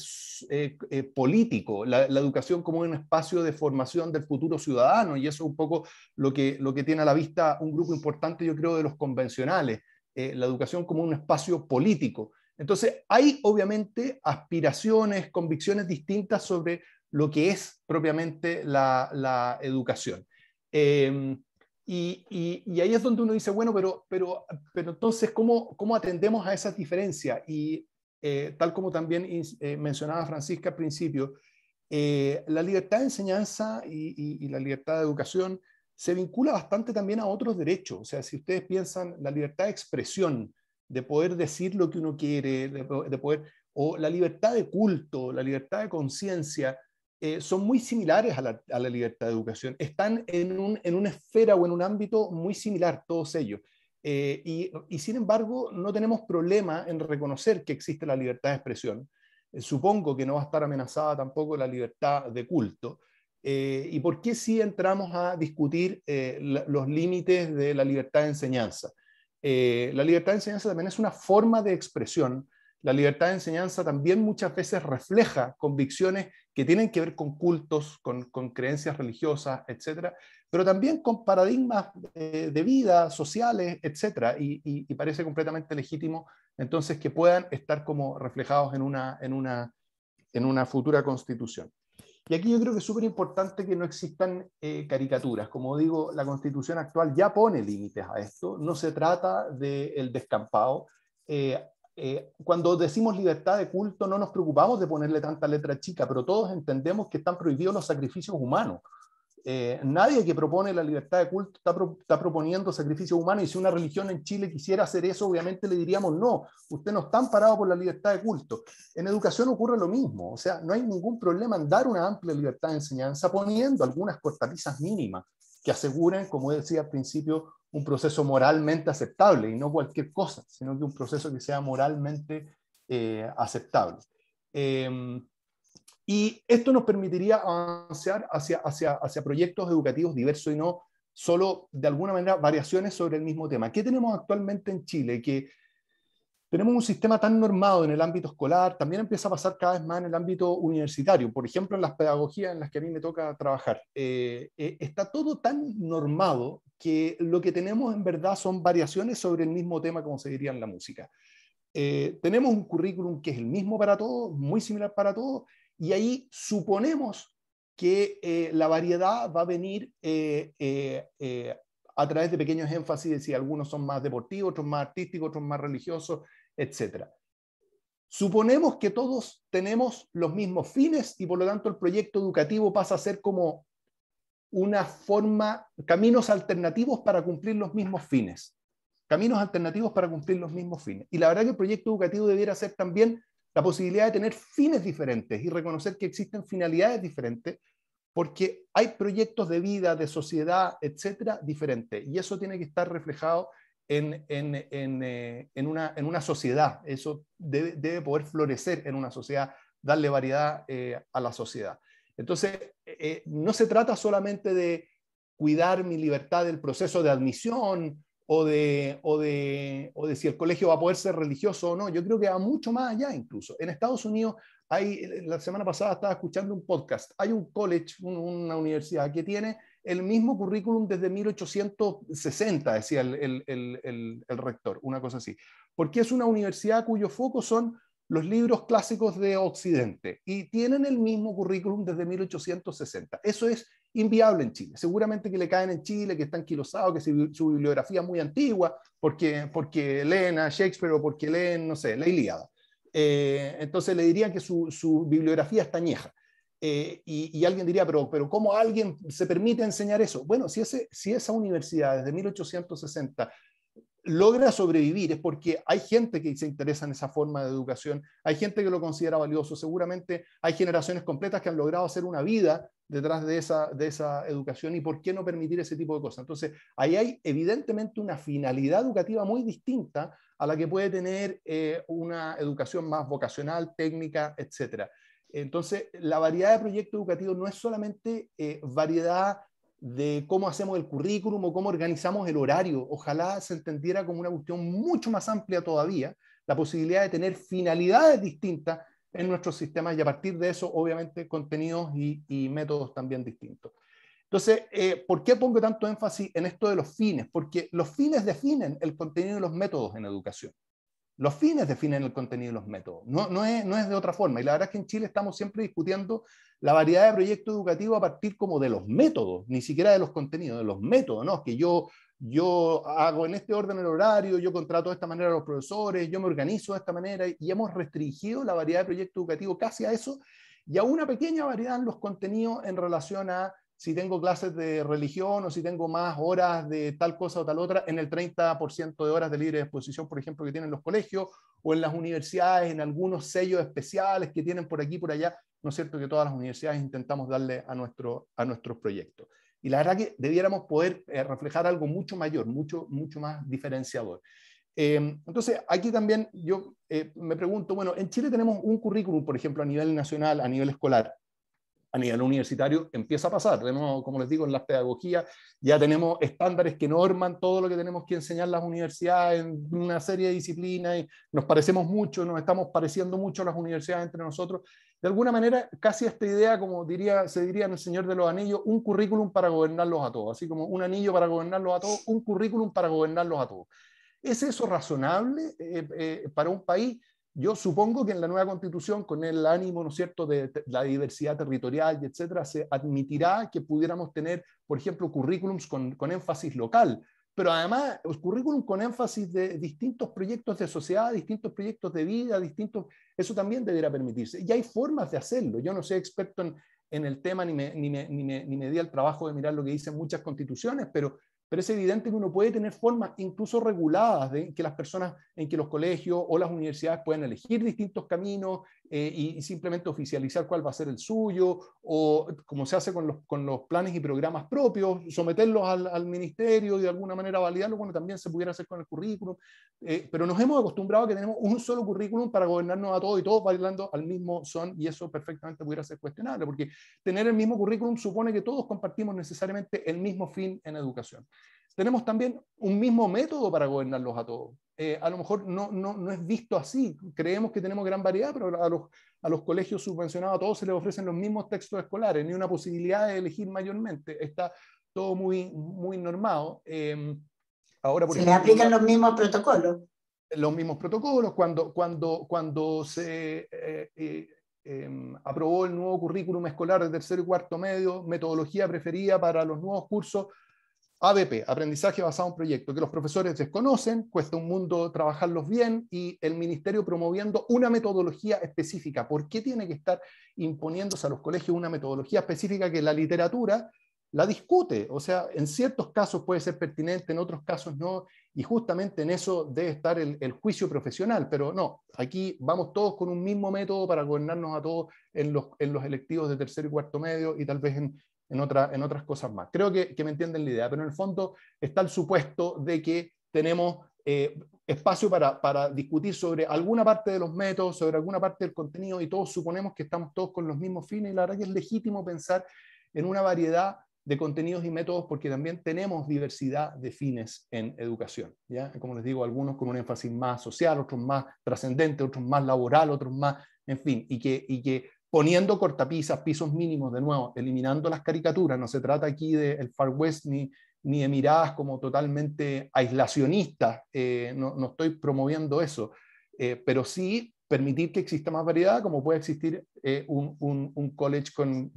político, la educación como un espacio de formación del futuro ciudadano, y eso es un poco lo que tiene a la vista un grupo importante, yo creo, de los convencionales, la educación como un espacio político. Entonces, hay obviamente aspiraciones, convicciones distintas sobre lo que es propiamente la educación. Y ahí es donde uno dice, bueno, pero entonces, ¿cómo atendemos a esas diferencias? Y tal como también mencionaba Francisca al principio, la libertad de enseñanza y la libertad de educación se vincula bastante también a otros derechos. O sea, si ustedes piensan la libertad de expresión, de poder decir lo que uno quiere, de poder, o la libertad de culto, la libertad de conciencia, son muy similares a la libertad de educación. Están en una esfera o en un ámbito muy similar, todos ellos. Y sin embargo, no tenemos problema en reconocer que existe la libertad de expresión. Supongo que no va a estar amenazada tampoco la libertad de culto. ¿Y por qué si entramos a discutir los límites de la libertad de enseñanza? La libertad de enseñanza también es una forma de expresión. La libertad de enseñanza también muchas veces refleja convicciones que tienen que ver con cultos, con creencias religiosas, etcétera, pero también con paradigmas de vida, sociales, etcétera, y parece completamente legítimo entonces que puedan estar como reflejados en una futura constitución. Y aquí yo creo que es súper importante que no existan caricaturas. Como digo, la constitución actual ya pone límites a esto, no se trata del descampado. cuando decimos libertad de culto no nos preocupamos de ponerle tanta letra chica, pero todos entendemos que están prohibidos los sacrificios humanos. Nadie que propone la libertad de culto está proponiendo sacrificio humano, y si una religión en Chile quisiera hacer eso, obviamente le diríamos no, usted no está amparado por la libertad de culto. En educación ocurre lo mismo, o sea, no hay ningún problema en dar una amplia libertad de enseñanza poniendo algunas cortapisas mínimas que aseguren, como decía al principio, un proceso moralmente aceptable, y no cualquier cosa, sino que un proceso que sea moralmente aceptable. Y esto nos permitiría avanzar hacia proyectos educativos diversos y no solo, de alguna manera, variaciones sobre el mismo tema. ¿Qué tenemos actualmente en Chile? Que tenemos un sistema tan normado en el ámbito escolar, también empieza a pasar cada vez más en el ámbito universitario, por ejemplo, en las pedagogías en las que a mí me toca trabajar. Está todo tan normado que lo que tenemos en verdad son variaciones sobre el mismo tema, como se diría en la música. Tenemos un currículum que es el mismo para todos, muy similar para todos, y ahí suponemos que la variedad va a venir a través de pequeños énfasis, de si algunos son más deportivos, otros más artísticos, otros más religiosos, etc. Suponemos que todos tenemos los mismos fines y por lo tanto el proyecto educativo pasa a ser como una forma, caminos alternativos para cumplir los mismos fines. Caminos alternativos para cumplir los mismos fines. Y la verdad que el proyecto educativo debiera ser también la posibilidad de tener fines diferentes y reconocer que existen finalidades diferentes, porque hay proyectos de vida, de sociedad, etcétera, diferentes. Y eso tiene que estar reflejado en una sociedad. Eso debe poder florecer en una sociedad, darle variedad a la sociedad. Entonces, no se trata solamente de cuidar mi libertad del proceso de admisión o de si el colegio va a poder ser religioso o no. Yo creo que va mucho más allá incluso. En Estados Unidos, la semana pasada estaba escuchando un podcast, hay un college, una universidad que tiene el mismo currículum desde 1860, decía el rector, una cosa así. Porque es una universidad cuyo foco son los libros clásicos de Occidente y tienen el mismo currículum desde 1860. Eso es inviable en Chile. Seguramente que le caen en Chile, que están quilosados, que su bibliografía es muy antigua, porque leen a Shakespeare o porque leen, no sé, la Ilíada. Entonces le dirían que su bibliografía está añeja. Y alguien diría, pero ¿cómo alguien se permite enseñar eso? Bueno, si esa universidad desde 1860 logra sobrevivir es porque hay gente que se interesa en esa forma de educación, hay gente que lo considera valioso, seguramente hay generaciones completas que han logrado hacer una vida detrás de esa educación, y por qué no permitir ese tipo de cosas. Entonces, ahí hay evidentemente una finalidad educativa muy distinta a la que puede tener una educación más vocacional, técnica, etc. Entonces, la variedad de proyectos educativos no es solamente variedad de cómo hacemos el currículum o cómo organizamos el horario. Ojalá se entendiera como una cuestión mucho más amplia todavía, la posibilidad de tener finalidades distintas en nuestros sistemas, y a partir de eso, obviamente, contenidos y métodos también distintos. Entonces, ¿por qué pongo tanto énfasis en esto de los fines? Porque los fines definen el contenido y los métodos en educación. Los fines definen el contenido y los métodos, no es de otra forma. Y la verdad es que en Chile estamos siempre discutiendo la variedad de proyectos educativos a partir como de los métodos, ni siquiera de los contenidos, de los métodos, ¿no? Que yo hago en este orden el horario, yo contrato de esta manera a los profesores, yo me organizo de esta manera, y hemos restringido la variedad de proyectos educativos casi a eso, y a una pequeña variedad en los contenidos en relación a si tengo clases de religión o si tengo más horas de tal cosa o tal otra, en el 30% de horas de libre exposición, por ejemplo, que tienen los colegios, o en las universidades, en algunos sellos especiales que tienen por aquí y por allá. ¿No es cierto que todas las universidades intentamos darle a nuestros proyectos? Y la verdad que debiéramos poder reflejar algo mucho mayor, mucho más diferenciador. Entonces, aquí también yo me pregunto, bueno, en Chile tenemos un currículum, por ejemplo, a nivel nacional, a nivel escolar. A nivel universitario empieza a pasar. Tenemos, como les digo, en las pedagogías ya tenemos estándares que norman todo lo que tenemos que enseñar las universidades en una serie de disciplinas, y nos parecemos mucho, nos estamos pareciendo mucho a las universidades entre nosotros. De alguna manera, casi esta idea, como se diría en El Señor de los Anillos, un currículum para gobernarlos a todos, así como un anillo para gobernarlos a todos, un currículum para gobernarlos a todos. ¿Es eso razonable para un país? Yo supongo que en la nueva constitución, con el ánimo, ¿no es cierto?, de la diversidad territorial y etcétera, se admitirá que pudiéramos tener, por ejemplo, currículums con énfasis local, pero además el currículum con énfasis de distintos proyectos de sociedad, distintos proyectos de vida, eso también debería permitirse. Y hay formas de hacerlo. Yo no soy experto en el tema, ni me di el trabajo de mirar lo que dicen muchas constituciones, pero es evidente que uno puede tener formas incluso reguladas de que las personas, en que los colegios o las universidades pueden elegir distintos caminos y simplemente oficializar cuál va a ser el suyo, o como se hace con los planes y programas propios, someterlos al ministerio y de alguna manera validarlo, bueno, también se pudiera hacer con el currículum. Pero nos hemos acostumbrado a que tenemos un solo currículum para gobernarnos a todos y todos bailando al mismo son, y eso perfectamente pudiera ser cuestionable, porque tener el mismo currículum supone que todos compartimos necesariamente el mismo fin en educación. Tenemos también un mismo método para gobernarlos a todos. A lo mejor no es visto así. Creemos que tenemos gran variedad, pero a los colegios subvencionados a todos se les ofrecen los mismos textos escolares, ni una posibilidad de elegir mayormente. Está todo muy, muy normado. Ahora, por se ejemplo, le aplican los mismos protocolos. Los mismos protocolos. Cuando se aprobó el nuevo currículum escolar de tercero y cuarto medio, metodología preferida para los nuevos cursos, ABP, aprendizaje basado en proyecto, que los profesores desconocen, cuesta un mundo trabajarlos bien, y el ministerio promoviendo una metodología específica. ¿Por qué tiene que estar imponiéndose a los colegios una metodología específica que la literatura la discute? O sea, en ciertos casos puede ser pertinente, en otros casos no, y justamente en eso debe estar el juicio profesional, pero no, aquí vamos todos con un mismo método para gobernarnos a todos en los electivos de tercero y cuarto medio, y tal vez en otras cosas más. Creo que me entienden la idea, pero en el fondo está el supuesto de que tenemos espacio para discutir sobre alguna parte de los métodos, sobre alguna parte del contenido, y todos suponemos que estamos todos con los mismos fines, y la verdad que es legítimo pensar en una variedad de contenidos y métodos, porque también tenemos diversidad de fines en educación, ¿ya? Como les digo, algunos con un énfasis más social, otros más trascendente, otros más laboral, otros más, en fin, y que poniendo cortapisas, pisos mínimos, de nuevo, eliminando las caricaturas. No se trata aquí del Far West ni de miradas como totalmente aislacionistas, no estoy promoviendo eso, pero sí permitir que exista más variedad, como puede existir un college con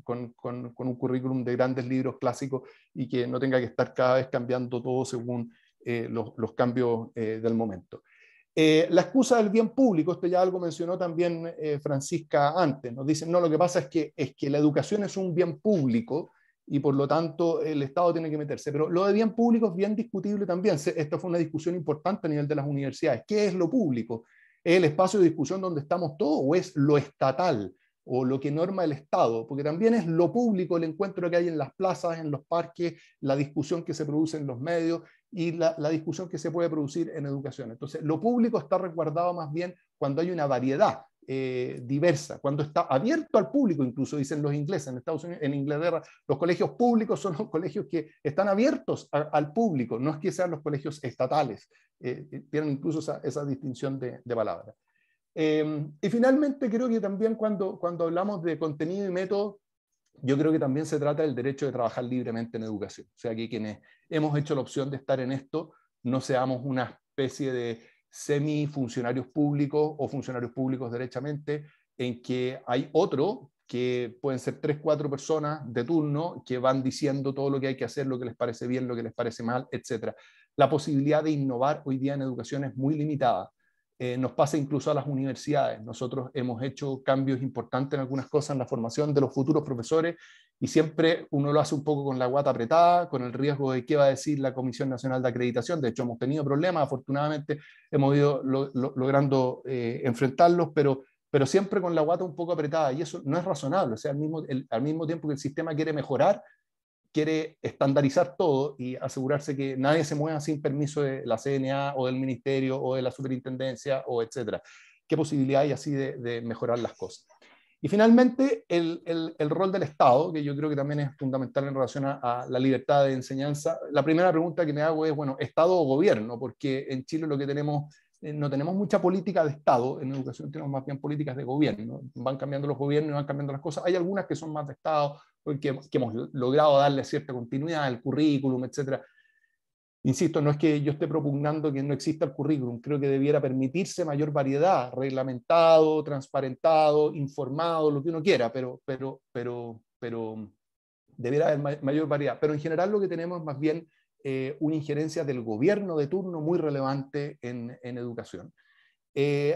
un currículum de grandes libros clásicos, y que no tenga que estar cada vez cambiando todo según los cambios del momento. La excusa del bien público, esto ya algo mencionó también Francisca antes, nos dicen, no, lo que pasa es que la educación es un bien público y por lo tanto el Estado tiene que meterse, pero lo de bien público es bien discutible también. Esta fue una discusión importante a nivel de las universidades. ¿Qué es lo público? ¿Es el espacio de discusión donde estamos todos, o es lo estatal o lo que norma el Estado? Porque también es lo público el encuentro que hay en las plazas, en los parques, la discusión que se produce en los medios, y la discusión que se puede producir en educación. Entonces, lo público está resguardado más bien cuando hay una variedad diversa, cuando está abierto al público, incluso dicen los ingleses. En Estados Unidos, en Inglaterra, los colegios públicos son los colegios que están abiertos al público, no es que sean los colegios estatales, tienen incluso esa distinción de palabras. Y finalmente, creo que también cuando hablamos de contenido y método, yo creo que también se trata del derecho de trabajar libremente en educación. O sea, que quienes hemos hecho la opción de estar en esto, no seamos una especie de semifuncionarios públicos o funcionarios públicos derechamente, en que hay otro, que pueden ser 3, 4 personas de turno, que van diciendo todo lo que hay que hacer, lo que les parece bien, lo que les parece mal, etc. La posibilidad de innovar hoy día en educación es muy limitada. Nos pasa incluso a las universidades. Nosotros hemos hecho cambios importantes en algunas cosas en la formación de los futuros profesores, y siempre uno lo hace un poco con la guata apretada, con el riesgo de qué va a decir la Comisión Nacional de Acreditación. De hecho, hemos tenido problemas, afortunadamente hemos ido logrando enfrentarlos, pero siempre con la guata un poco apretada, y eso no es razonable. O sea, al mismo tiempo que el sistema quiere mejorar, quiere estandarizar todo y asegurarse que nadie se mueva sin permiso de la CNA o del ministerio o de la superintendencia, o etcétera. ¿Qué posibilidad hay así de mejorar las cosas? Y finalmente, el rol del Estado, que yo creo que también es fundamental en relación a la libertad de enseñanza. La primera pregunta que me hago es, bueno, ¿Estado o gobierno? Porque en Chile lo que tenemos, no tenemos mucha política de Estado, en educación tenemos más bien políticas de gobierno. Van cambiando los gobiernos y van cambiando las cosas. Hay algunas que son más de Estado, que hemos logrado darle cierta continuidad al currículum, etc. Insisto, no es que yo esté propugnando que no exista el currículum, creo que debiera permitirse mayor variedad, reglamentado, transparentado, informado, lo que uno quiera, pero debiera haber mayor variedad. Pero en general lo que tenemos es más bien una injerencia del gobierno de turno muy relevante en educación.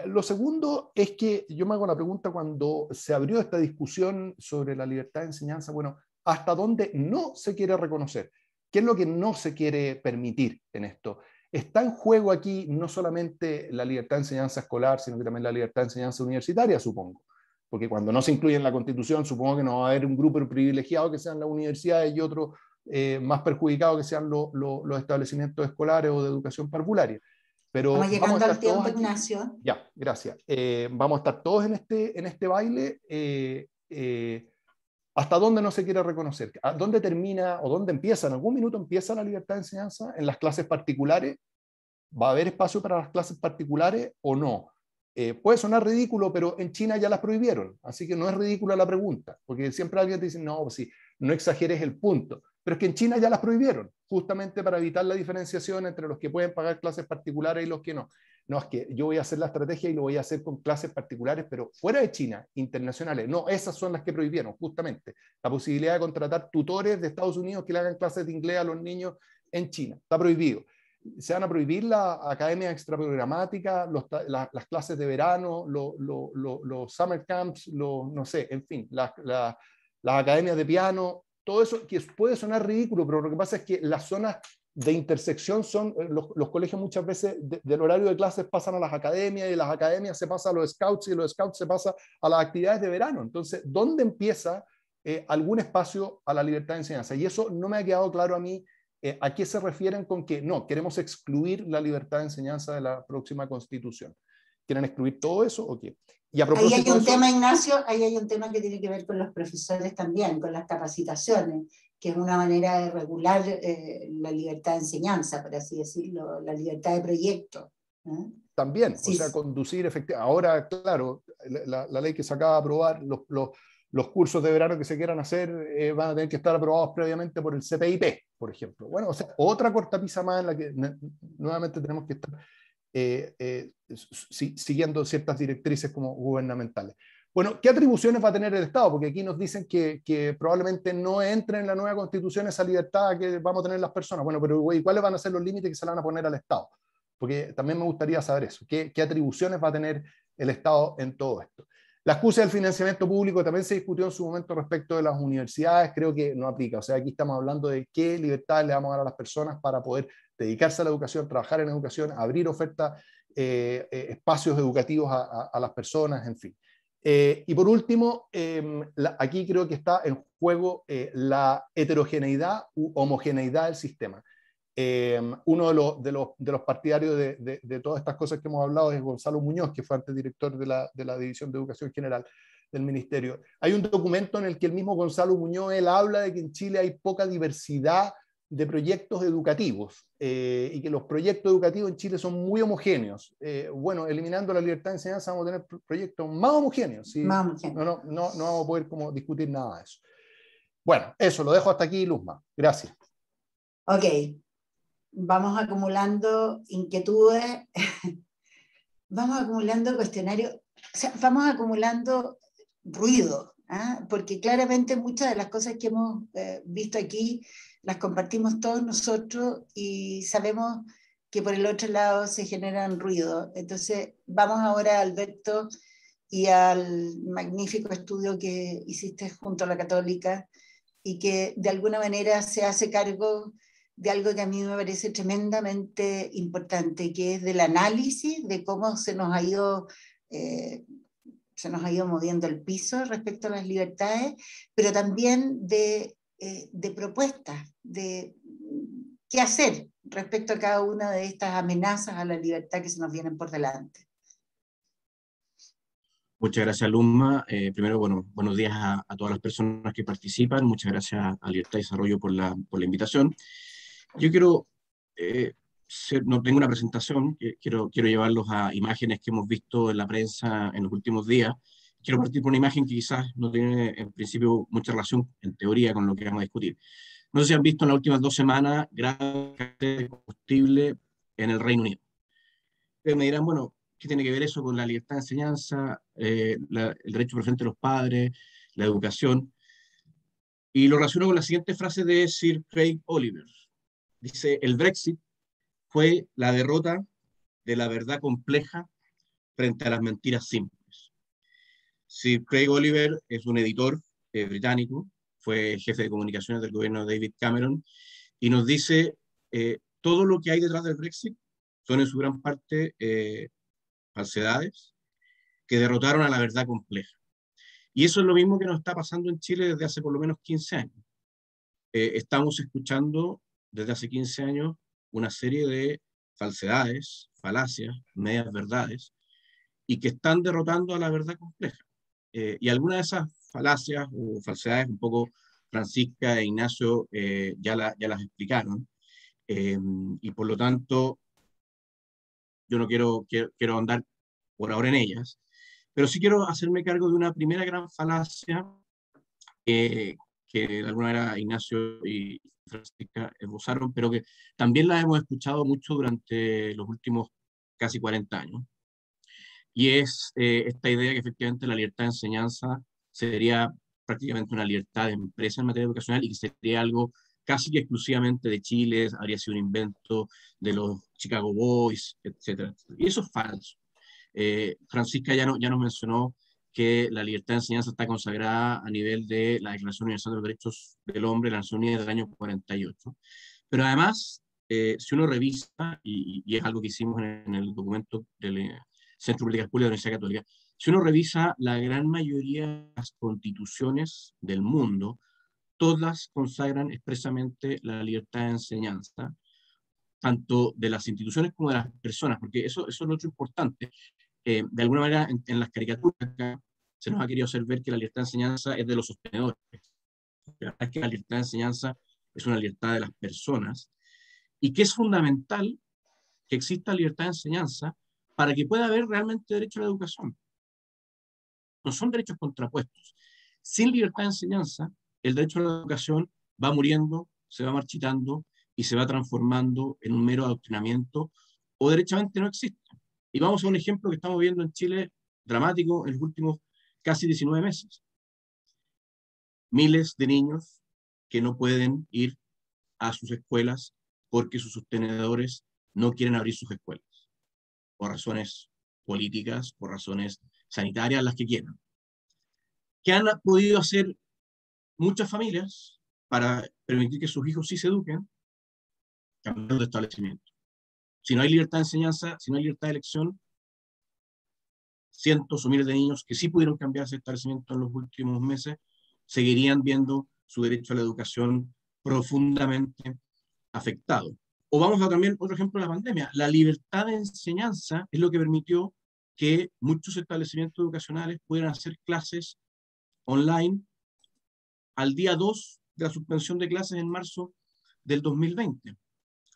Lo segundo es que yo me hago la pregunta cuando se abrió esta discusión sobre la libertad de enseñanza, bueno, ¿hasta dónde no se quiere reconocer? ¿Qué es lo que no se quiere permitir en esto? Está en juego aquí no solamente la libertad de enseñanza escolar, sino que también la libertad de enseñanza universitaria, supongo. Porque cuando no se incluye en la Constitución, supongo que no va a haber un grupo privilegiado que sean las universidades y otro más perjudicado que sean los establecimientos escolares o de educación parvularia. Pero estamos llegando al tiempo, aquí. Ignacio. Ya, gracias. Vamos a estar todos en este baile. ¿Hasta dónde no se quiere reconocer? ¿A dónde termina o dónde empieza? ¿En algún minuto empieza la libertad de enseñanza? ¿En las clases particulares? ¿Va a haber espacio para las clases particulares o no? Puede sonar ridículo, pero en China ya las prohibieron, así que no es ridícula la pregunta, porque siempre alguien te dice, no, pues sí, no exageres el punto, pero es que en China ya las prohibieron, justamente para evitar la diferenciación entre los que pueden pagar clases particulares y los que no. No, es que yo voy a hacer la estrategia y lo voy a hacer con clases particulares, pero fuera de China, internacionales. No, esas son las que prohibieron, justamente. La posibilidad de contratar tutores de Estados Unidos que le hagan clases de inglés a los niños en China. Está prohibido. Se van a prohibir la academia extraprogramática, las clases de verano, los summer camps, no sé, en fin, las academias de piano, todo eso que puede sonar ridículo, pero lo que pasa es que las zonas de intersección son, los colegios muchas veces del horario de clases pasan a las academias y de las academias se pasa a los scouts y de los scouts se pasa a las actividades de verano. Entonces, ¿dónde empieza algún espacio a la libertad de enseñanza? Y eso no me ha quedado claro a mí. ¿A qué se refieren con que no, queremos excluir la libertad de enseñanza de la próxima Constitución? ¿Quieren excluir todo eso o qué? Y a propósito ahí hay un de eso, tema, Ignacio, ahí hay un tema que tiene que ver con los profesores también, con las capacitaciones, que es una manera de regular la libertad de enseñanza, por así decirlo, la libertad de proyecto. también, Sí, o sea, conducir efectivamente. Ahora, claro, la ley que se acaba de aprobar, los cursos de verano que se quieran hacer van a tener que estar aprobados previamente por el CPIP, por ejemplo. Bueno, o sea, otra cortapisa más en la que nuevamente tenemos que estar siguiendo ciertas directrices como gubernamentales. Bueno, ¿qué atribuciones va a tener el Estado? Porque aquí nos dicen que probablemente no entre en la nueva Constitución esa libertad que vamos a tener las personas. Bueno, pero ¿cuáles van a ser los límites que se le van a poner al Estado? Porque también me gustaría saber eso. ¿Qué atribuciones va a tener el Estado en todo esto? La excusa del financiamiento público también se discutió en su momento respecto de las universidades, creo que no aplica. O sea, aquí estamos hablando de qué libertades le vamos a dar a las personas para poder dedicarse a la educación, trabajar en educación, abrir ofertas, espacios educativos a las personas, en fin. Y por último, aquí creo que está en juego la heterogeneidad u homogeneidad del sistema. Uno de los partidarios de todas estas cosas que hemos hablado es Gonzalo Muñoz, que fue antes director de la División de Educación General del Ministerio. Hay un documento en el que el mismo Gonzalo Muñoz, él habla de que en Chile hay poca diversidad de proyectos educativos y que los proyectos educativos en Chile son muy homogéneos. Bueno, eliminando la libertad de enseñanza vamos a tener proyectos más homogéneos. ¿Sí? No vamos a poder como discutir nada de eso. Bueno, eso, lo dejo hasta aquí, Luzma. Gracias. Ok. Vamos acumulando inquietudes, vamos acumulando cuestionarios, o sea, vamos acumulando ruido, porque claramente muchas de las cosas que hemos visto aquí las compartimos todos nosotros y sabemos que por el otro lado se generan ruido. Entonces vamos ahora, Alberto, y al magnífico estudio que hiciste junto a la Católica y que de alguna manera se hace cargo de algo que a mí me parece tremendamente importante, que es del análisis de cómo se nos ha ido moviendo el piso respecto a las libertades, pero también de propuestas, de qué hacer respecto a cada una de estas amenazas a la libertad que se nos vienen por delante. Muchas gracias, Luzma. Primero, buenos días a todas las personas que participan. Muchas gracias a Libertad y Desarrollo por la invitación. Yo quiero, no tengo una presentación, quiero llevarlos a imágenes que hemos visto en la prensa en los últimos días. Quiero partir por una imagen que quizás no tiene en principio mucha relación, en teoría, con lo que vamos a discutir. No sé si han visto en las últimas 2 semanas graves escasez de combustible en el Reino Unido. Ustedes me dirán, bueno, ¿qué tiene que ver eso con la libertad de enseñanza, el derecho preferente de los padres, la educación? Y lo relaciono con la siguiente frase de Sir Craig Oliver. Dice, el Brexit fue la derrota de la verdad compleja frente a las mentiras simples. Sir Craig Oliver es un editor británico, fue jefe de comunicaciones del gobierno de David Cameron, y nos dice, todo lo que hay detrás del Brexit son en su gran parte falsedades que derrotaron a la verdad compleja. Y eso es lo mismo que nos está pasando en Chile desde hace por lo menos 15 años. Estamos escuchando desde hace 15 años una serie de falsedades, falacias, medias verdades, y que están derrotando a la verdad compleja. Y algunas de esas falacias o falsedades, un poco Francisca e Ignacio ya las explicaron, y por lo tanto yo no quiero ahondar por ahora en ellas, pero sí quiero hacerme cargo de una primera gran falacia que de alguna manera Ignacio y Francisca esbozaron, pero que también la hemos escuchado mucho durante los últimos casi 40 años. Y es esta idea que efectivamente la libertad de enseñanza sería prácticamente una libertad de empresa en materia educacional y que sería algo casi que exclusivamente de Chile, habría sido un invento de los Chicago Boys, etcétera. Y eso es falso. Francisca ya nos mencionó que la libertad de enseñanza está consagrada a nivel de la Declaración Universal de los Derechos del Hombre, la Naciones Unidas del año 48. Pero además, si uno revisa, y es algo que hicimos en el documento del Centro de Políticas Públicas de la Universidad Católica, si uno revisa la gran mayoría de las constituciones del mundo, todas consagran expresamente la libertad de enseñanza, tanto de las instituciones como de las personas, porque eso es lo otro importante. De alguna manera, en las caricaturas acá, se nos ha querido hacer ver que la libertad de enseñanza es de los sostenedores. La verdad es que la libertad de enseñanza es una libertad de las personas y que es fundamental que exista libertad de enseñanza para que pueda haber realmente derecho a la educación. No son derechos contrapuestos. Sin libertad de enseñanza, el derecho a la educación va muriendo, se va marchitando y se va transformando en un mero adoctrinamiento o derechamente no existe. Y vamos a un ejemplo que estamos viendo en Chile dramático en los últimos casi 19 meses. Miles de niños que no pueden ir a sus escuelas porque sus sostenedores no quieren abrir sus escuelas, por razones políticas, por razones sanitarias, las que quieran. ¿Qué han podido hacer muchas familias para permitir que sus hijos sí se eduquen? Cambiando de establecimiento. Si no hay libertad de enseñanza, si no hay libertad de elección, cientos o miles de niños que sí pudieron cambiarse de establecimiento en los últimos meses, seguirían viendo su derecho a la educación profundamente afectado. O vamos a también otro ejemplo de la pandemia. La libertad de enseñanza es lo que permitió que muchos establecimientos educacionales pudieran hacer clases online al día 2 de la suspensión de clases en marzo del 2020.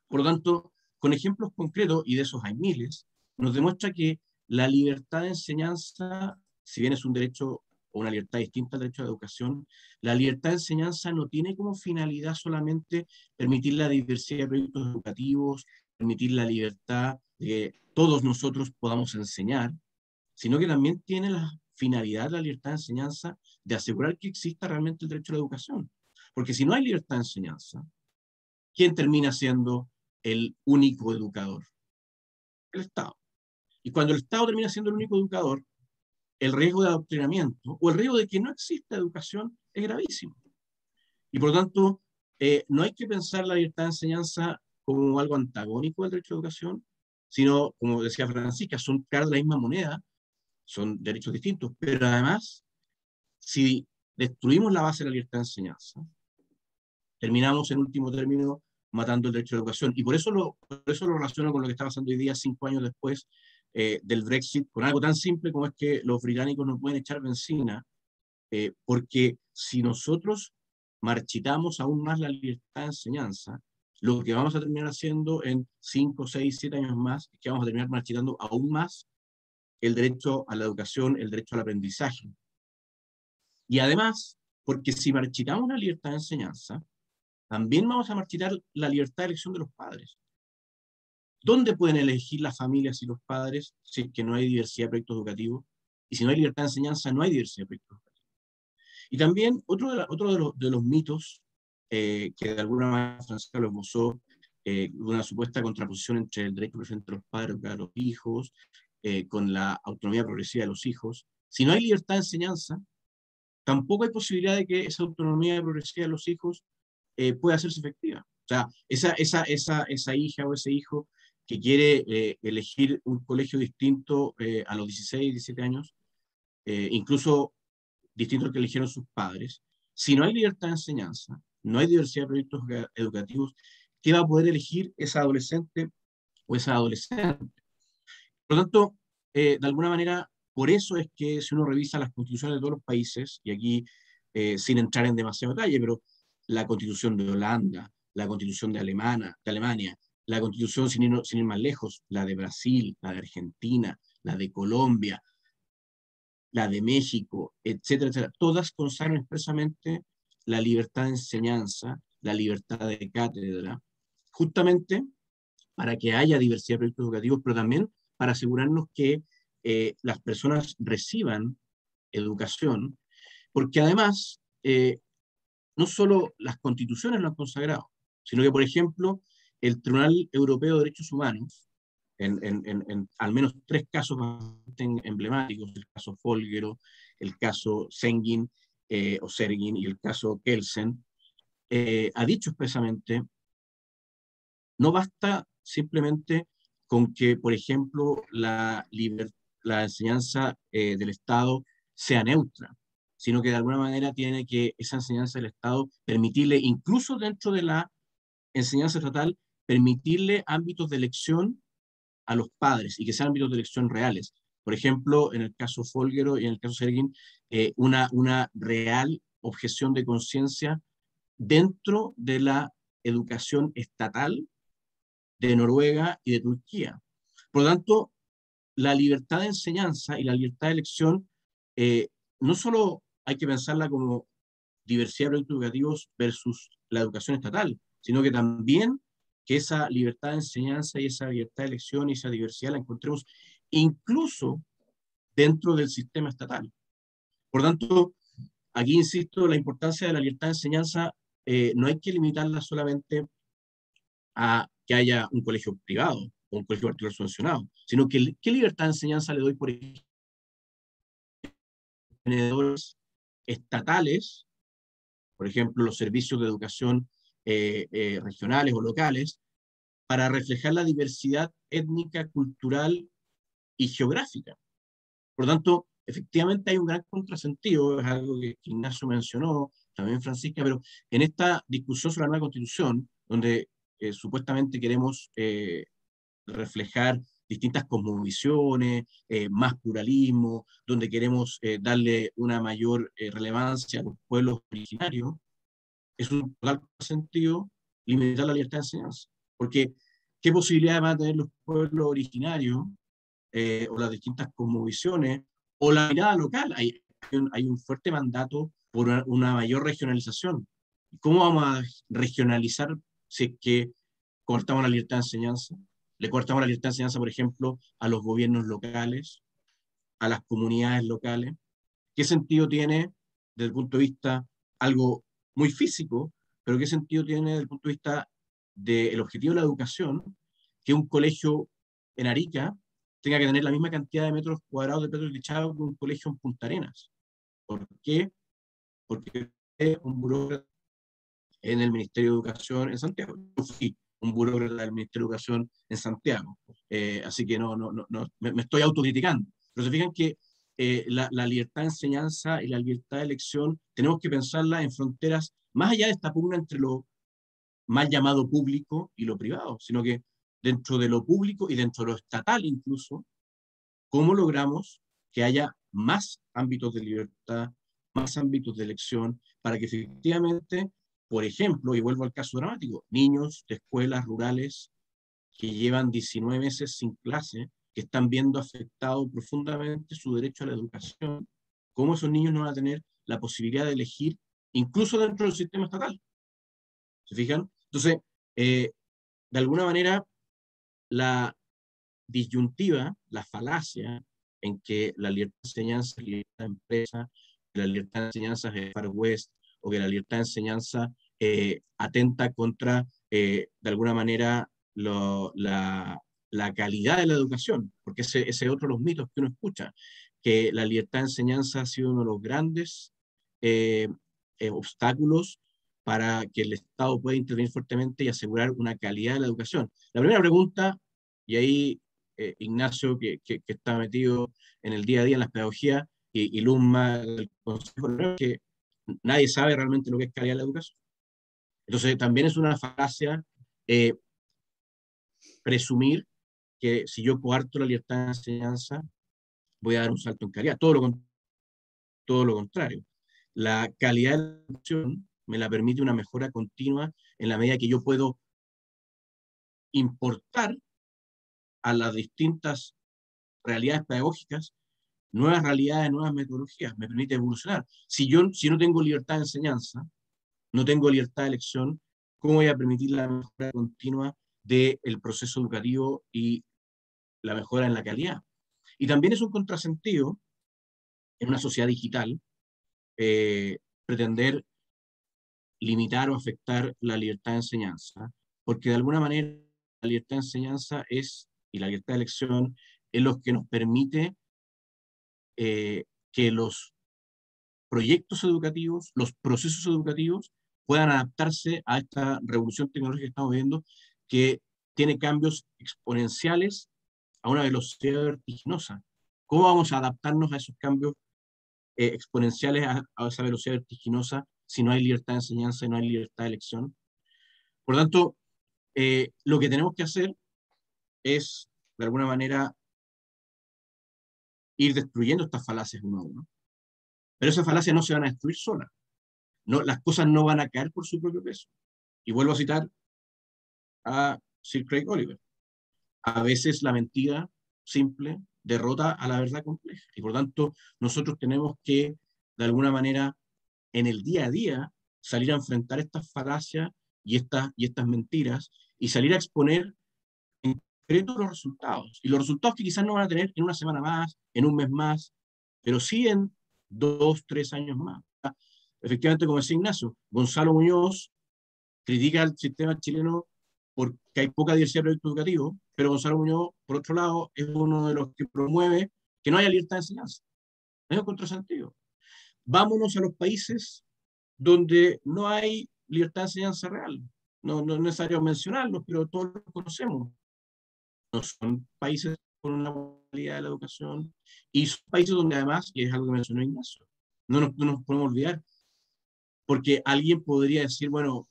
Por lo tanto, con ejemplos concretos, y de esos hay miles, nos demuestra que la libertad de enseñanza, si bien es un derecho o una libertad distinta al derecho a la educación, la libertad de enseñanza no tiene como finalidad solamente permitir la diversidad de proyectos educativos, permitir la libertad de que todos nosotros podamos enseñar, sino que también tiene la finalidad de la libertad de enseñanza de asegurar que exista realmente el derecho a la educación. Porque si no hay libertad de enseñanza, ¿quién termina siendo el único educador? El Estado. Y cuando el Estado termina siendo el único educador, el riesgo de adoctrinamiento o el riesgo de que no exista educación es gravísimo. Y por lo tanto, no hay que pensar la libertad de enseñanza como algo antagónico al derecho a educación, sino, como decía Francisca, son caras de la misma moneda, son derechos distintos, pero además, si destruimos la base de la libertad de enseñanza, terminamos en último término matando el derecho a la educación. Y por eso lo relaciono con lo que está pasando hoy día, 5 años después del Brexit, con algo tan simple como es que los británicos no pueden echar benzina, porque si nosotros marchitamos aún más la libertad de enseñanza, lo que vamos a terminar haciendo en 5, 6, 7 años más es que vamos a terminar marchitando aún más el derecho a la educación, el derecho al aprendizaje. Y además, porque si marchitamos la libertad de enseñanza, también vamos a marchitar la libertad de elección de los padres. ¿Dónde pueden elegir las familias y los padres si es que no hay diversidad de proyectos educativos? Y si no hay libertad de enseñanza, no hay diversidad de proyectos educativos. Y también otro de los mitos que de alguna manera Francisca lo esbozó una supuesta contraposición entre el derecho preferente de los padres a los hijos, con la autonomía progresiva de los hijos. Si no hay libertad de enseñanza, tampoco hay posibilidad de que esa autonomía progresiva de los hijos pueda hacerse efectiva. O sea, esa hija o ese hijo que quiere elegir un colegio distinto a los 16, 17 años, incluso distinto al que eligieron sus padres, si no hay libertad de enseñanza, no hay diversidad de proyectos educativos, ¿qué va a poder elegir esa adolescente o esa adolescente? Por lo tanto, de alguna manera, por eso es que si uno revisa las constituciones de todos los países, y aquí sin entrar en demasiado detalle, pero la constitución de Holanda, la constitución de Alemania, la constitución, sin ir más lejos, la de Brasil, la de Argentina, la de Colombia, la de México, etcétera, etcétera, todas consagran expresamente la libertad de enseñanza, la libertad de cátedra, justamente para que haya diversidad de proyectos educativos, pero también para asegurarnos que las personas reciban educación, porque además no solo las constituciones lo han consagrado, sino que, por ejemplo, el Tribunal Europeo de Derechos Humanos, en al menos 3 casos bastante emblemáticos, el caso Folguero, el caso Sengin o Sergin y el caso Kelsen, ha dicho expresamente, no basta simplemente con que, por ejemplo, la enseñanza del Estado sea neutra, sino que de alguna manera tiene que esa enseñanza del Estado permitirle, incluso dentro de la enseñanza estatal, permitirle ámbitos de elección a los padres y que sean ámbitos de elección reales. Por ejemplo, en el caso Folguero y en el caso Sergin, una real objeción de conciencia dentro de la educación estatal de Noruega y de Turquía. Por lo tanto, la libertad de enseñanza y la libertad de elección no solo hay que pensarla como diversidad de proyectos educativos versus la educación estatal, sino que también que esa libertad de enseñanza y esa libertad de elección y esa diversidad la encontremos incluso dentro del sistema estatal. Por tanto, aquí insisto, la importancia de la libertad de enseñanza no hay que limitarla solamente a que haya un colegio privado o un colegio particular subvencionado, sino que qué libertad de enseñanza le doy, por ejemplo, a tenedores estatales, por ejemplo, los servicios de educación regionales o locales, para reflejar la diversidad étnica, cultural y geográfica. Por lo tanto, efectivamente hay un gran contrasentido, es algo que Ignacio mencionó, también Francisca, pero en esta discusión sobre la nueva constitución, donde supuestamente queremos reflejar distintas cosmovisiones, más pluralismo, donde queremos darle una mayor relevancia a los pueblos originarios, es un total sentido limitar la libertad de enseñanza. Porque, ¿qué posibilidades van a tener los pueblos originarios o las distintas cosmovisiones o la mirada local? Hay un fuerte mandato por una mayor regionalización. ¿Cómo vamos a regionalizar si es que cortamos la libertad de enseñanza? Le cortamos la libertad de enseñanza, por ejemplo, a los gobiernos locales, a las comunidades locales. ¿Qué sentido tiene desde el punto de vista algo muy físico, pero qué sentido tiene desde el punto de vista del objetivo de la educación que un colegio en Arica tenga que tener la misma cantidad de metros cuadrados de Petro Lichado que un colegio en Punta Arenas? ¿Por qué? Porque es un burócrata en el Ministerio de Educación en Santiago. Yo fui un burócrata del Ministerio de Educación en Santiago, así que me estoy autocriticando. Pero se fijan que la libertad de enseñanza y la libertad de elección tenemos que pensarla en fronteras más allá de esta pugna entre lo mal llamado público y lo privado, sino que dentro de lo público y dentro de lo estatal incluso, ¿cómo logramos que haya más ámbitos de libertad, más ámbitos de elección, para que efectivamente, por ejemplo, y vuelvo al caso dramático, niños de escuelas rurales que llevan 19 meses sin clase, que están viendo afectado profundamente su derecho a la educación, cómo esos niños no van a tener la posibilidad de elegir, incluso dentro del sistema estatal? ¿Se fijan? Entonces, de alguna manera, la disyuntiva, la falacia en que la libertad de enseñanza es libertad de empresa, que la libertad de enseñanza es Far West, o que la libertad de enseñanza atenta contra de alguna manera la calidad de la educación, porque ese es otro de los mitos que uno escucha, que la libertad de enseñanza ha sido uno de los grandes obstáculos para que el Estado pueda intervenir fuertemente y asegurar una calidad de la educación. La primera pregunta, y ahí Ignacio, que está metido en el día a día en las pedagogías, y Luzma del Consejo, que nadie sabe realmente lo que es calidad de la educación. Entonces también es una falacia presumir que si yo coarto la libertad de enseñanza voy a dar un salto en calidad. Todo lo contrario. La calidad de la educación me la permite una mejora continua en la medida que yo puedo importar a las distintas realidades pedagógicas nuevas realidades, nuevas metodologías, me permite evolucionar. Si no tengo libertad de enseñanza, no tengo libertad de elección, ¿cómo voy a permitir la mejora continua del proceso educativo y la mejora en la calidad? Y también es un contrasentido en una sociedad digital pretender limitar o afectar la libertad de enseñanza, porque de alguna manera la libertad de enseñanza y la libertad de elección es lo que nos permite que los proyectos educativos, los procesos educativos puedan adaptarse a esta revolución tecnológica que estamos viendo, que tiene cambios exponenciales a una velocidad vertiginosa. ¿Cómo vamos a adaptarnos a esos cambios exponenciales a esa velocidad vertiginosa si no hay libertad de enseñanza y no hay libertad de elección? Por lo tanto, lo que tenemos que hacer es, de alguna manera, ir destruyendo estas falacias uno a uno. Pero esas falacias no se van a destruir solas. No, las cosas no van a caer por su propio peso. Y vuelvo a citar a Sir Craig Oliver. A veces la mentira simple derrota a la verdad compleja. Y por tanto, nosotros tenemos que, de alguna manera, en el día a día, salir a enfrentar estas falacias y estas mentiras y salir a exponer en concreto los resultados. Y los resultados que quizás no van a tener en una semana más, en un mes más, pero sí en 2, 3 años más. Efectivamente, como decía Ignacio, Gonzalo Muñoz critica al sistema chileno porque hay poca diversidad de proyectos educativos, pero Gonzalo Muñoz, por otro lado, es uno de los que promueve que no haya libertad de enseñanza. Es un contrasentido. Vámonos a los países donde no hay libertad de enseñanza real. No es necesario mencionarlos, pero todos los conocemos. No son países con una calidad de la educación y son países donde además, y es algo que mencionó Ignacio, no nos podemos olvidar, porque alguien podría decir, bueno,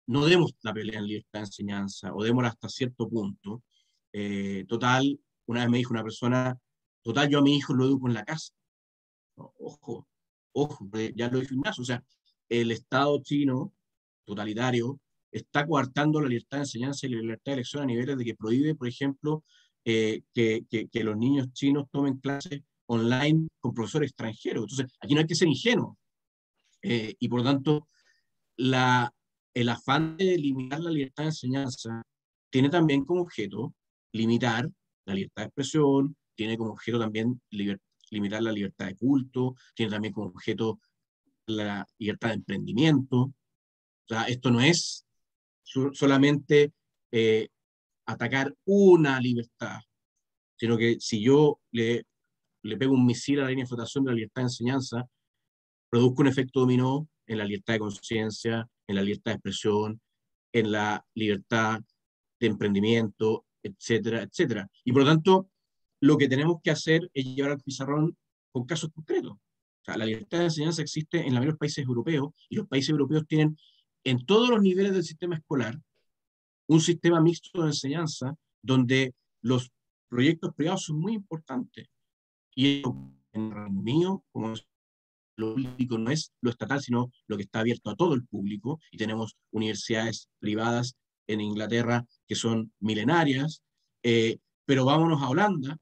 no demos la pelea en libertad de enseñanza o démosla hasta cierto punto. Total, una vez me dijo una persona, total, yo a mi hijo lo educo en la casa. No, ojo, ya lo dijo Ignacio, o sea, el Estado chino totalitario está coartando la libertad de enseñanza y la libertad de elección a niveles de que prohíbe, por ejemplo, que los niños chinos tomen clases online con profesores extranjeros. Entonces, aquí no hay que ser ingenuo. Y por lo tanto, el afán de limitar la libertad de enseñanza tiene también como objeto limitar la libertad de expresión, tiene como objeto también limitar la libertad de culto, tiene también como objeto la libertad de emprendimiento. O sea, esto no es solamente atacar una libertad, sino que si yo le pego un misil a la línea de flotación de la libertad de enseñanza, produzco un efecto dominó en la libertad de conciencia, en la libertad de expresión, en la libertad de emprendimiento, etcétera, etcétera. Y por lo tanto, lo que tenemos que hacer es llevar al pizarrón con casos concretos. O sea, la libertad de enseñanza existe en la mayoría de los países europeos y los países europeos tienen en todos los niveles del sistema escolar un sistema mixto de enseñanza donde los proyectos privados son muy importantes. Y en el mío, como lo público no es lo estatal, sino lo que está abierto a todo el público, y tenemos universidades privadas en Inglaterra que son milenarias, pero vámonos a Holanda,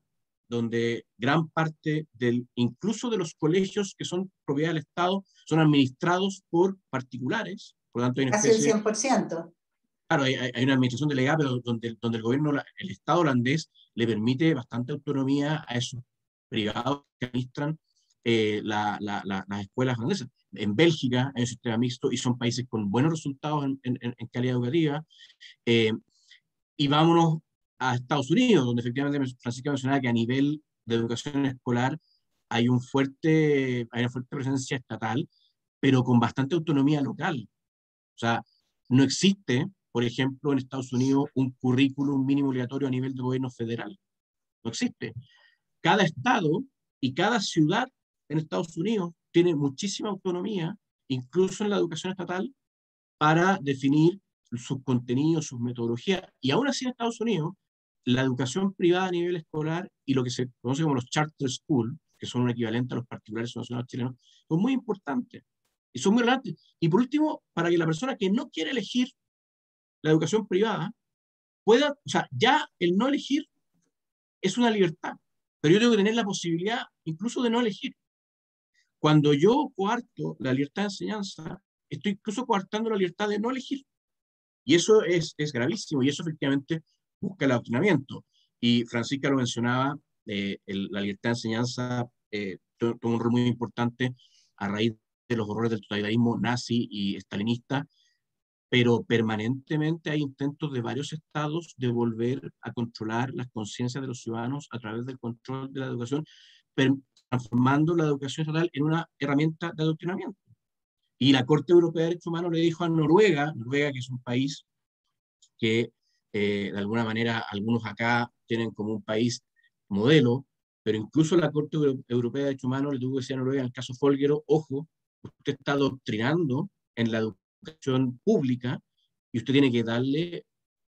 donde gran parte incluso de los colegios que son propiedad del Estado son administrados por particulares, por lo tanto hay una Casi especie, el 100%. Claro, hay una administración delegada, pero donde el gobierno, el Estado holandés, le permite bastante autonomía a esos privados que administran las escuelas holandesas. en Bélgica hay un sistema mixto y son países con buenos resultados en calidad educativa. Y vámonos a Estados Unidos, donde efectivamente Francisca mencionaba que a nivel de educación escolar hay una fuerte presencia estatal, pero con bastante autonomía local. O sea, no existe, por ejemplo, en Estados Unidos un currículum mínimo obligatorio a nivel de gobierno federal. No existe. Cada estado y cada ciudad en Estados Unidos tiene muchísima autonomía, incluso en la educación estatal, para definir sus contenidos, sus metodologías. Y aún así en Estados Unidos, la educación privada a nivel escolar y lo que se conoce como los charter schools, que son un equivalente a los particulares o nacionales chilenos, son muy importantes. Y son muy relevantes. Y por último, para que la persona que no quiere elegir la educación privada pueda, o sea, ya el no elegir es una libertad, pero yo tengo que tener la posibilidad incluso de no elegir. Cuando yo coarto la libertad de enseñanza, estoy incluso coartando la libertad de no elegir. Y eso es gravísimo, y eso efectivamente busca el adoctrinamiento. Y Francisca lo mencionaba, la libertad de enseñanza tuvo un rol muy importante a raíz de los horrores del totalitarismo nazi y stalinista, pero permanentemente hay intentos de varios estados de volver a controlar las conciencias de los ciudadanos a través del control de la educación, transformando la educación estatal en una herramienta de adoctrinamiento. Y la Corte Europea de Derechos Humanos le dijo a Noruega, que es un país que de alguna manera algunos acá tienen como un país modelo, pero incluso la Corte Europea de Derechos Humanos le tuvo que decir a Noruega en el caso Folguero, ojo, usted está adoctrinando en la educación pública y usted tiene que darle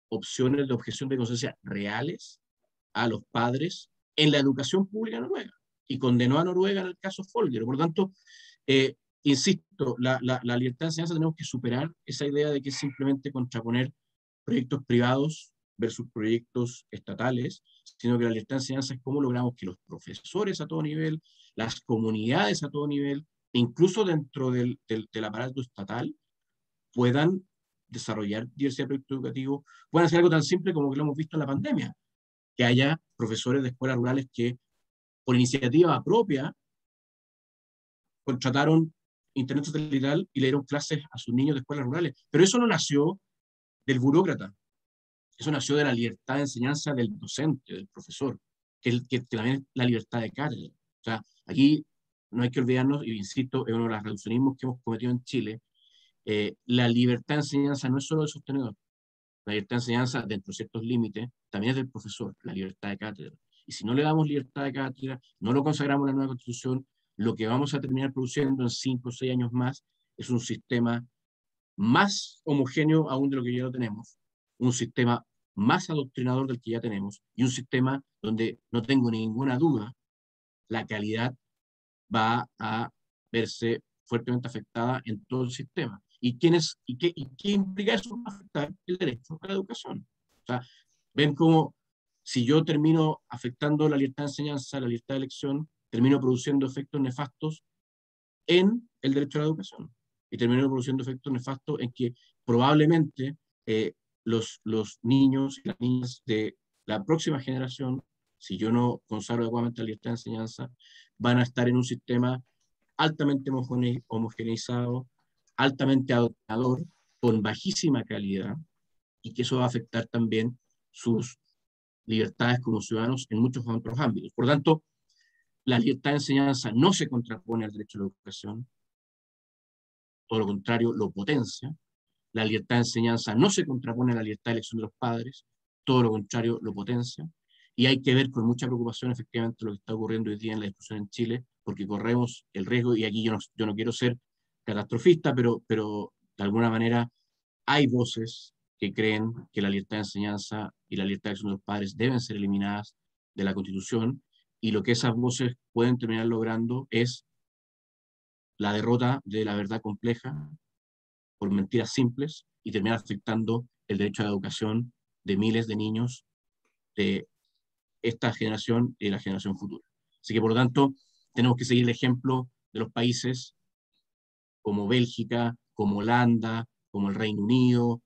opciones de objeción de conciencia reales a los padres en la educación pública noruega. Y condenó a Noruega en el caso Folguero. Por lo tanto, insisto, la libertad de enseñanza tenemos que superar esa idea de que es simplemente contraponer proyectos privados versus proyectos estatales, sino que la libertad de enseñanza es cómo logramos que los profesores a todo nivel, las comunidades a todo nivel, incluso dentro del aparato estatal, puedan desarrollar diversidad de proyectos educativos, puedan hacer algo tan simple como que lo hemos visto en la pandemia, que haya profesores de escuelas rurales que, por iniciativa propia, contrataron internet satelital y le dieron clases a sus niños de escuelas rurales. Pero eso no nació del burócrata, eso nació de la libertad de enseñanza del docente, del profesor, que también es la libertad de cátedra. O sea, aquí no hay que olvidarnos, y insisto, es uno de los reduccionismos que hemos cometido en Chile. La libertad de enseñanza no es solo del sostenedor, la libertad de enseñanza, dentro de ciertos límites, también es del profesor, la libertad de cátedra. Y si no le damos libertad de cátedra, no lo consagramos en la nueva Constitución, lo que vamos a terminar produciendo en 5 o 6 años más es un sistema más homogéneo aún de lo que ya lo tenemos, un sistema más adoctrinador del que ya tenemos, y un sistema donde, no tengo ninguna duda, la calidad va a verse fuertemente afectada en todo el sistema. ¿Y qué implica eso? Afectar el derecho a la educación. O sea, ven cómo si yo termino afectando la libertad de enseñanza, la libertad de elección, termino produciendo efectos nefastos en el derecho a la educación. Y termino produciendo efectos nefastos en que probablemente los niños y las niñas de la próxima generación, si yo no consagro adecuadamente la libertad de enseñanza, van a estar en un sistema altamente homogeneizado, altamente adoctrinador, con bajísima calidad, y que eso va a afectar también sus libertades como ciudadanos en muchos otros ámbitos. Por lo tanto, la libertad de enseñanza no se contrapone al derecho a la educación, todo lo contrario, lo potencia. La libertad de enseñanza no se contrapone a la libertad de elección de los padres, todo lo contrario, lo potencia. Y hay que ver con mucha preocupación efectivamente lo que está ocurriendo hoy día en la discusión en Chile, porque corremos el riesgo, y aquí yo no quiero ser catastrofista, pero de alguna manera hay voces que creen que la libertad de enseñanza y la libertad de elección de los padres deben ser eliminadas de la Constitución, y lo que esas voces pueden terminar logrando es la derrota de la verdad compleja por mentiras simples, y terminar afectando el derecho a la educación de miles de niños de esta generación y de la generación futura. Así que, por lo tanto, tenemos que seguir el ejemplo de los países como Bélgica, como Holanda, como el Reino Unido,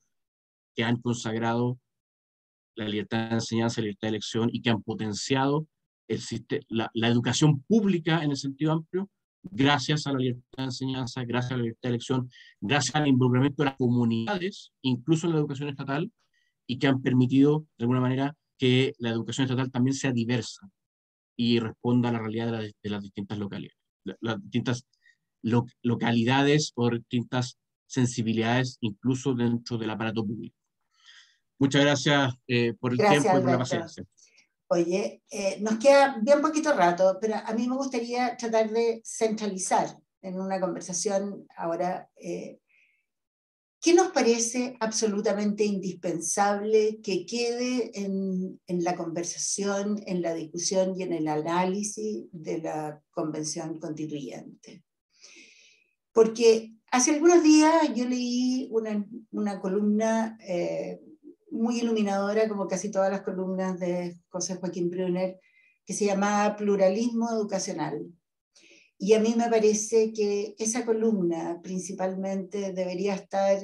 que han consagrado la libertad de enseñanza, la libertad de elección, y que han potenciado la educación pública en el sentido amplio, gracias a la libertad de enseñanza, gracias a la libertad de elección, gracias al involucramiento de las comunidades, incluso en la educación estatal, y que han permitido, de alguna manera, que la educación estatal también sea diversa y responda a la realidad de las distintas localidades, las distintas localidades o distintas sensibilidades, incluso dentro del aparato público. Muchas gracias por el Gracias, tiempo y por la Alberto. paciencia. Oye, nos queda bien poquito rato, pero a mí me gustaría tratar de centralizar en una conversación ahora. ¿Qué nos parece absolutamente indispensable que quede en la conversación, en la discusión y en el análisis de la Convención Constituyente? Porque hace algunos días yo leí una columna muy iluminadora, como casi todas las columnas de José Joaquín Brunner, que se llamaba Pluralismo Educacional. Y a mí me parece que esa columna principalmente debería estar,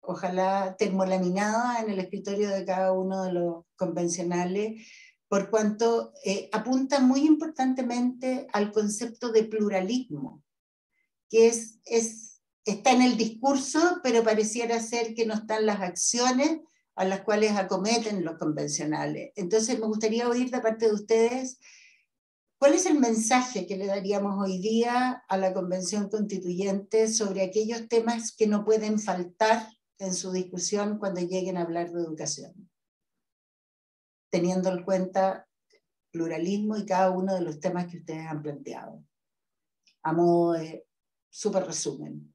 ojalá, termolaminada en el escritorio de cada uno de los convencionales, por cuanto apunta muy importantemente al concepto de pluralismo, que está en el discurso, pero pareciera ser que no están las acciones a las cuales acometen los convencionales. Entonces me gustaría oír de parte de ustedes ¿cuál es el mensaje que le daríamos hoy día a la Convención Constituyente sobre aquellos temas que no pueden faltar en su discusión cuando lleguen a hablar de educación? Teniendo en cuenta pluralismo y cada uno de los temas que ustedes han planteado. A modo de súper resumen.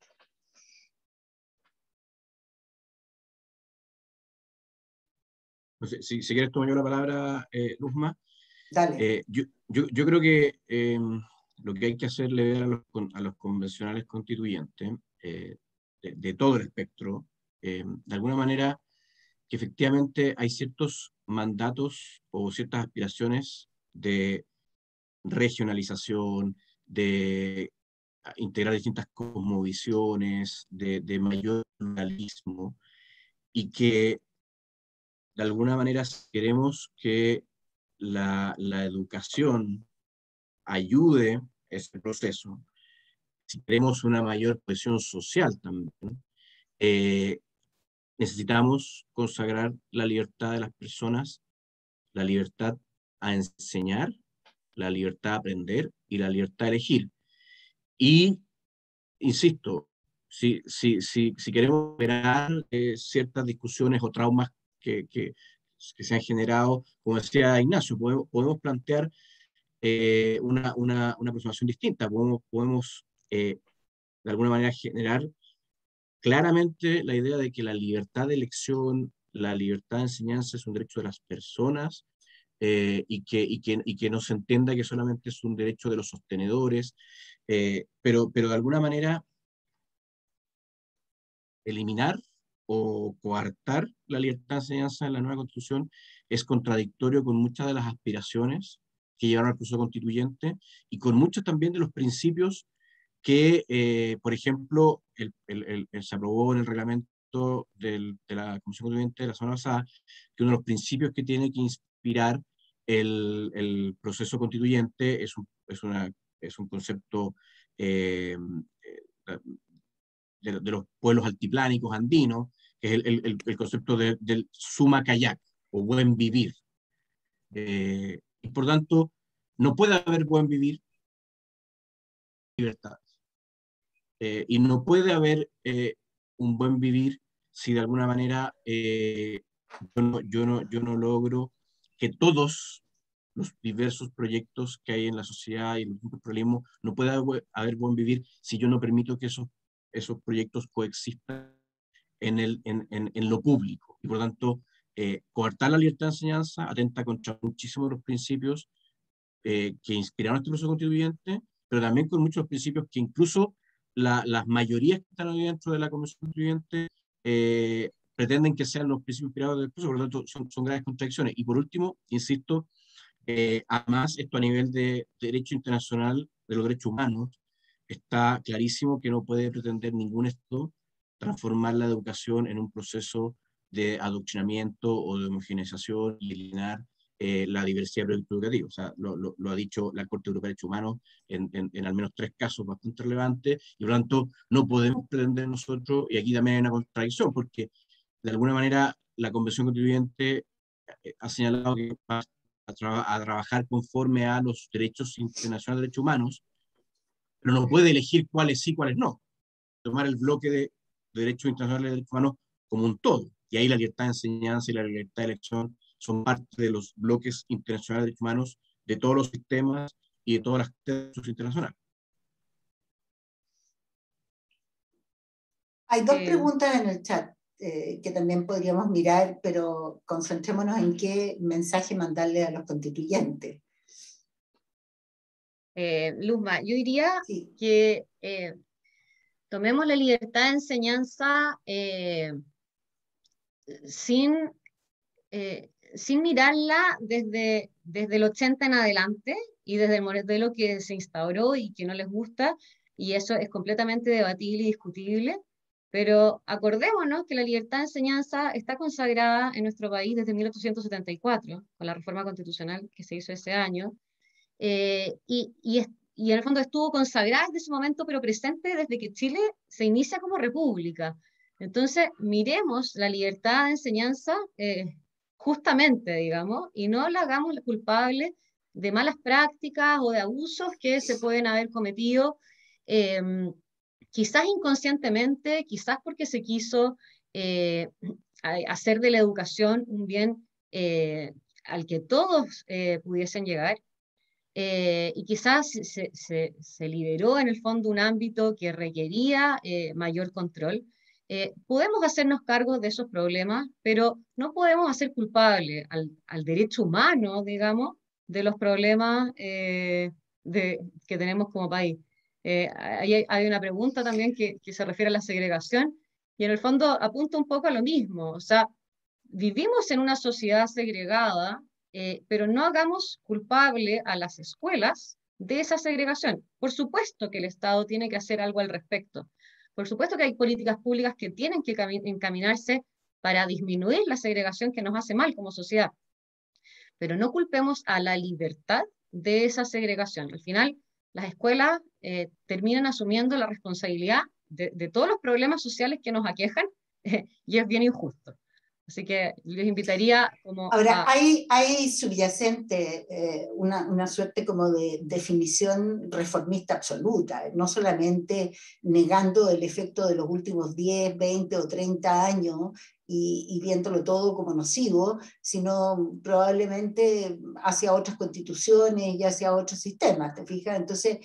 No sé, si quieres tomar yo la palabra, Luzma. Dale. Yo creo que lo que hay que hacerle ver a los convencionales constituyentes, de todo el espectro, de alguna manera, que efectivamente hay ciertos mandatos o ciertas aspiraciones de regionalización, de integrar distintas cosmovisiones, de mayor pluralismo, y que de alguna manera queremos que la educación ayude ese proceso, si queremos una mayor cohesión social también, eh, necesitamos consagrar la libertad de las personas, la libertad a enseñar, la libertad a aprender y la libertad a elegir. Y, insisto, si queremos superar ciertas discusiones o traumas que se han generado, como decía Ignacio, podemos plantear una aproximación distinta. Podemos de alguna manera, generar claramente la idea de que la libertad de elección, la libertad de enseñanza es un derecho de las personas y que no se entienda que solamente es un derecho de los sostenedores, pero de alguna manera eliminar o coartar la libertad de enseñanza en la nueva Constitución es contradictorio con muchas de las aspiraciones que llevaron al proceso constituyente y con muchos también de los principios que, por ejemplo, se aprobó en el reglamento de la Comisión Constituyente de la semana pasada, que uno de los principios que tiene que inspirar el proceso constituyente es un concepto de los pueblos altiplánicos andinos, que es el concepto del suma kayak, o buen vivir. Y por tanto, no puede haber buen vivir sin libertad. Y no puede haber un buen vivir si de alguna manera yo no logro que todos los diversos proyectos que hay en la sociedad y los problemas, no puede haber buen vivir si yo no permito que esos proyectos coexistan en lo público. Y por lo tanto, coartar la libertad de enseñanza atenta contra muchísimos de los principios que inspiraron este proceso constituyente, pero también con muchos principios que incluso las mayorías que están hoy dentro de la Convención Constituyente pretenden que sean los principios inspirados del proceso, por lo tanto son graves contradicciones. Y por último, insisto, además esto a nivel de derecho internacional de los derechos humanos, está clarísimo que no puede pretender ningún Estado transformar la educación en un proceso de adoctrinamiento o de homogeneización y eliminar la diversidad de proyectos educativos. O sea, lo ha dicho la Corte Europea de Derechos Humanos en al menos 3 casos bastante relevantes, y por lo tanto no podemos pretender nosotros, y aquí también hay una contradicción, porque de alguna manera la Convención Constituyente ha señalado que va a trabajar conforme a los derechos internacionales de derechos humanos, pero no puede elegir cuáles sí, cuáles no. Tomar el bloque de derechos internacionales de derechos humanos como un todo. Y ahí la libertad de enseñanza y la libertad de elección son parte de los bloques internacionales de derechos humanos de todos los sistemas y de todas las derechos internacionales. Hay 2 preguntas en el chat que también podríamos mirar, pero concentrémonos en qué mensaje mandarle a los constituyentes. Luzma, yo diría sí. que tomemos la libertad de enseñanza sin mirarla desde el 80 en adelante y desde el modelo que se instauró y que no les gusta, y eso es completamente debatible y discutible, pero acordémonos que la libertad de enseñanza está consagrada en nuestro país desde 1874, con la reforma constitucional que se hizo ese año, y en el fondo estuvo consagrada desde ese momento, pero presente desde que Chile se inicia como república. Entonces, miremos la libertad de enseñanza justamente, digamos, y no la hagamos culpable de malas prácticas o de abusos que se pueden haber cometido, quizás inconscientemente, quizás porque se quiso hacer de la educación un bien al que todos pudiesen llegar. Y quizás se lideró en el fondo un ámbito que requería mayor control. Podemos hacernos cargo de esos problemas, pero no podemos hacer culpable al derecho humano, digamos, de los problemas que tenemos como país. Hay una pregunta también que se refiere a la segregación, y en el fondo apunta un poco a lo mismo. O sea, vivimos en una sociedad segregada, pero no hagamos culpable a las escuelas de esa segregación. Por supuesto que el Estado tiene que hacer algo al respecto. Por supuesto que hay políticas públicas que tienen que encaminarse para disminuir la segregación que nos hace mal como sociedad. Pero no culpemos a la libertad de esa segregación. Al final, las escuelas terminan asumiendo la responsabilidad de todos los problemas sociales que nos aquejan, y es bien injusto. Así que les invitaría como Ahora, hay subyacente una suerte como de definición reformista absoluta, no solamente negando el efecto de los últimos 10, 20 o 30 años y viéndolo todo como nocivo, sino probablemente hacia otras constituciones y hacia otros sistemas, ¿te fijas? Entonces,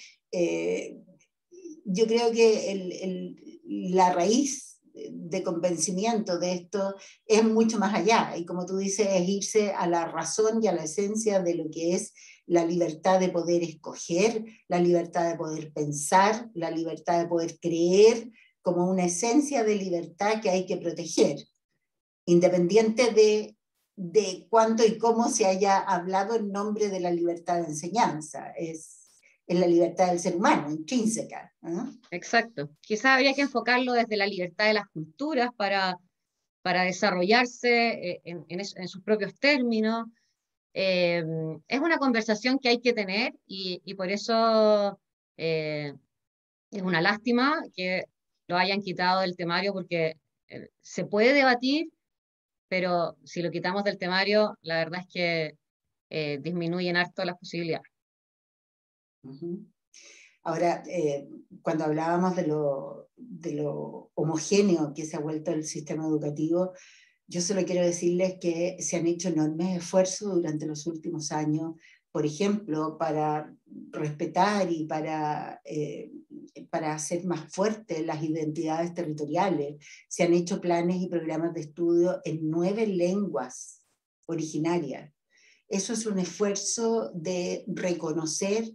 yo creo que la raíz de convencimiento de esto es mucho más allá, y como tú dices, es irse a la razón y a la esencia de lo que es la libertad de poder escoger, la libertad de poder pensar, la libertad de poder creer, como una esencia de libertad que hay que proteger, independiente de cuándo y cómo se haya hablado en nombre de la libertad de enseñanza. Es la libertad del ser humano, intrínseca, ¿no? Exacto. Quizás habría que enfocarlo desde la libertad de las culturas para desarrollarse en sus propios términos. Es una conversación que hay que tener, y por eso es una lástima que lo hayan quitado del temario, porque se puede debatir, pero si lo quitamos del temario, la verdad es que disminuyen harto las posibilidades. Uh-huh. Ahora, cuando hablábamos de lo homogéneo que se ha vuelto el sistema educativo, yo solo quiero decirles que se han hecho enormes esfuerzos durante los últimos años, por ejemplo, para respetar y para hacer más fuertes las identidades territoriales. Se han hecho planes y programas de estudio en 9 lenguas originarias. Eso es un esfuerzo de reconocer,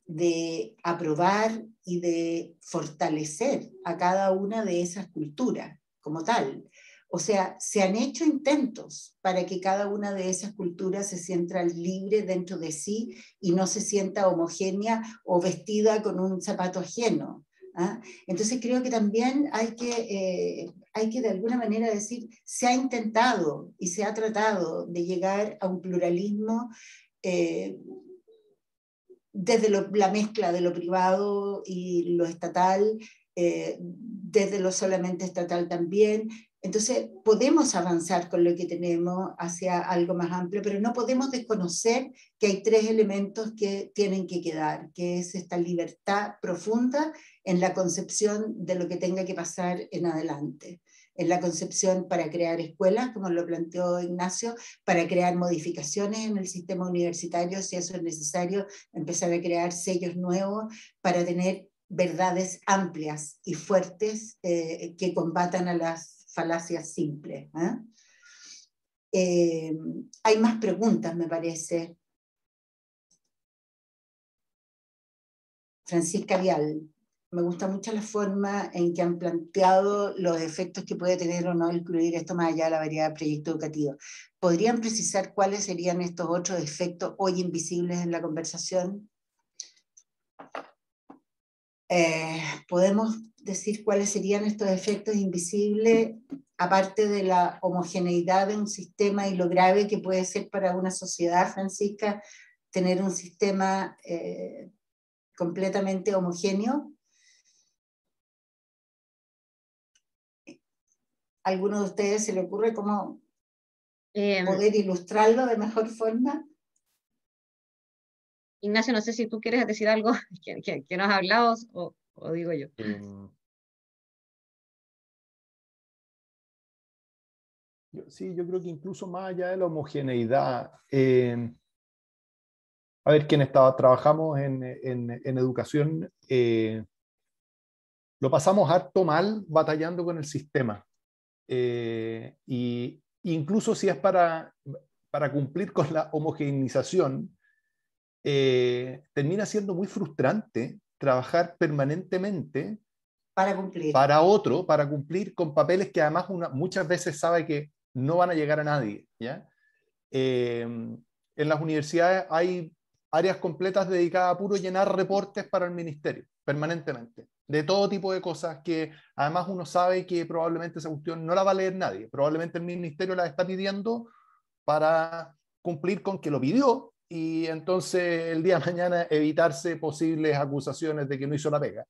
de aprobar y de fortalecer a cada una de esas culturas como tal. O sea, se han hecho intentos para que cada una de esas culturas se sienta libre dentro de sí y no se sienta homogénea o vestida con un zapato ajeno. ¿Ah? Entonces creo que también hay que hay que de alguna manera decir, se ha intentado y se ha tratado de llegar a un pluralismo desde la mezcla de lo privado y lo estatal, desde lo solamente estatal también. Entonces, podemos avanzar con lo que tenemos hacia algo más amplio, pero no podemos desconocer que hay 3 elementos que tienen que quedar, que es esta libertad profunda en la concepción de lo que tenga que pasar en adelante. En la concepción para crear escuelas, como lo planteó Ignacio, para crear modificaciones en el sistema universitario, si eso es necesario, empezar a crear sellos nuevos para tener verdades amplias y fuertes que combatan a las falacias simples. Hay más preguntas, me parece. Francisca Vial. Me gusta mucho la forma en que han planteado los efectos que puede tener o no incluir esto más allá de la variedad de proyectos educativos. ¿Podrían precisar cuáles serían estos otros efectos hoy invisibles en la conversación? ¿Podemos decir cuáles serían estos efectos invisibles, aparte de la homogeneidad de un sistema y lo grave que puede ser para una sociedad, Francisca, tener un sistema completamente homogéneo? ¿Alguno de ustedes se le ocurre cómo poder ilustrarlo de mejor forma? Ignacio, no sé si tú quieres decir algo que no has hablado o digo yo. Sí, yo creo que incluso más allá de la homogeneidad, a ver, quienes trabajamos en educación, lo pasamos harto mal batallando con el sistema. Y incluso si es para cumplir con la homogeneización, termina siendo muy frustrante trabajar permanentemente para cumplir. Para otro, para cumplir con papeles que además muchas veces sabe que no van a llegar a nadie, ¿ya? En las universidades hay áreas completas dedicadas a puro llenar reportes para el ministerio, permanentemente, de todo tipo de cosas que además uno sabe que probablemente esa cuestión no la va a leer nadie, probablemente el ministerio la está pidiendo para cumplir con que lo pidió y entonces el día de mañana evitarse posibles acusaciones de que no hizo la pega.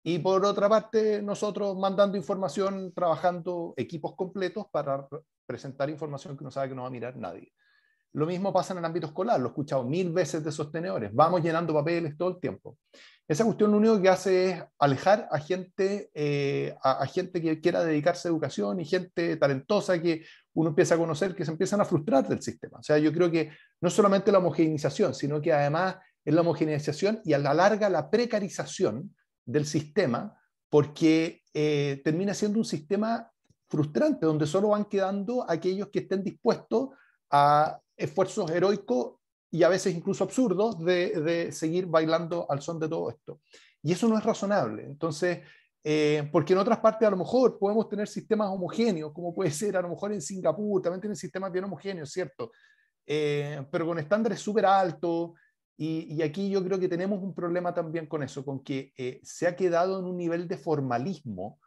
Y por otra parte, nosotros mandando información, trabajando equipos completos para presentar información que uno sabe que no va a mirar nadie. Lo mismo pasa en el ámbito escolar, lo he escuchado 1000 veces de sostenedores, vamos llenando papeles todo el tiempo. Esa cuestión lo único que hace es alejar a gente que quiera dedicarse a educación y gente talentosa que uno empieza a conocer, que se empiezan a frustrar del sistema. O sea, yo creo que no solamente la homogeneización, sino que además es la homogeneización y a la larga la precarización del sistema, porque termina siendo un sistema frustrante, donde solo van quedando aquellos que estén dispuestos a esfuerzos heroicos y a veces incluso absurdos de seguir bailando al son de todo esto. Y eso no es razonable. Entonces, porque en otras partes a lo mejor podemos tener sistemas homogéneos, como puede ser a lo mejor en Singapur, también tienen sistemas bien homogéneos, ¿cierto? Pero con estándares súper altos. Y aquí yo creo que tenemos un problema también con eso, con que se ha quedado en un nivel de formalismo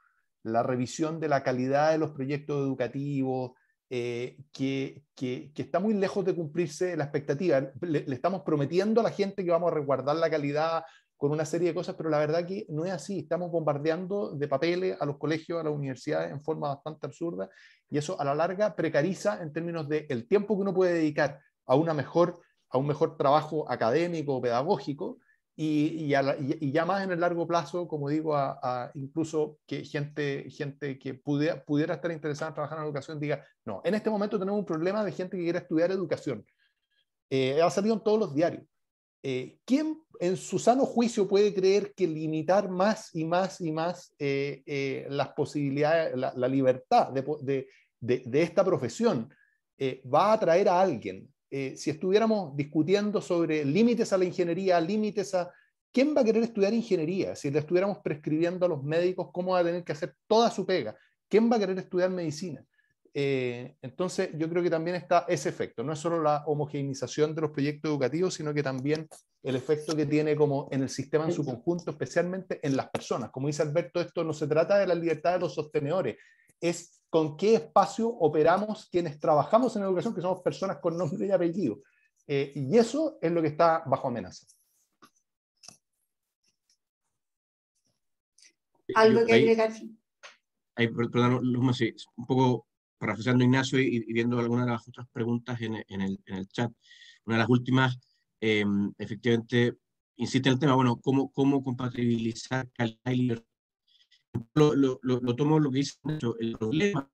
la revisión de la calidad de los proyectos educativos, que está muy lejos de cumplirse la expectativa. Le estamos prometiendo a la gente que vamos a resguardar la calidad con una serie de cosas, pero la verdad que no es así. Estamos bombardeando de papeles a los colegios, a las universidades en forma bastante absurda, y eso a la larga precariza en términos de el tiempo que uno puede dedicar a un mejor trabajo académico o pedagógico, y ya más en el largo plazo, como digo, incluso que gente que pudiera estar interesada en trabajar en educación diga, no, en este momento tenemos un problema de gente que quiere estudiar educación. Ha salido en todos los diarios. ¿Quién en su sano juicio puede creer que limitar más y más y más las posibilidades, la libertad de esta profesión va a atraer a alguien? Si estuviéramos discutiendo sobre límites a la ingeniería, límites a... ¿Quién va a querer estudiar ingeniería? Si le estuviéramos prescribiendo a los médicos cómo va a tener que hacer toda su pega, ¿quién va a querer estudiar medicina? Entonces yo creo que también está ese efecto, no es solo la homogeneización de los proyectos educativos, sino que también el efecto que tiene como en el sistema en su conjunto, especialmente en las personas. Como dice Alberto, esto no se trata de la libertad de los sostenedores, es con qué espacio operamos quienes trabajamos en educación, que somos personas con nombre y apellido. Y eso es lo que está bajo amenaza. ¿Algo que agregar? Perdón, Luzma, sí, un poco parafraseando a Ignacio y viendo algunas de las otras preguntas en el chat. Una de las últimas, efectivamente, insiste en el tema, bueno, cómo compatibilizar calidad y libertad. Lo tomo lo que dice Nacho. El problema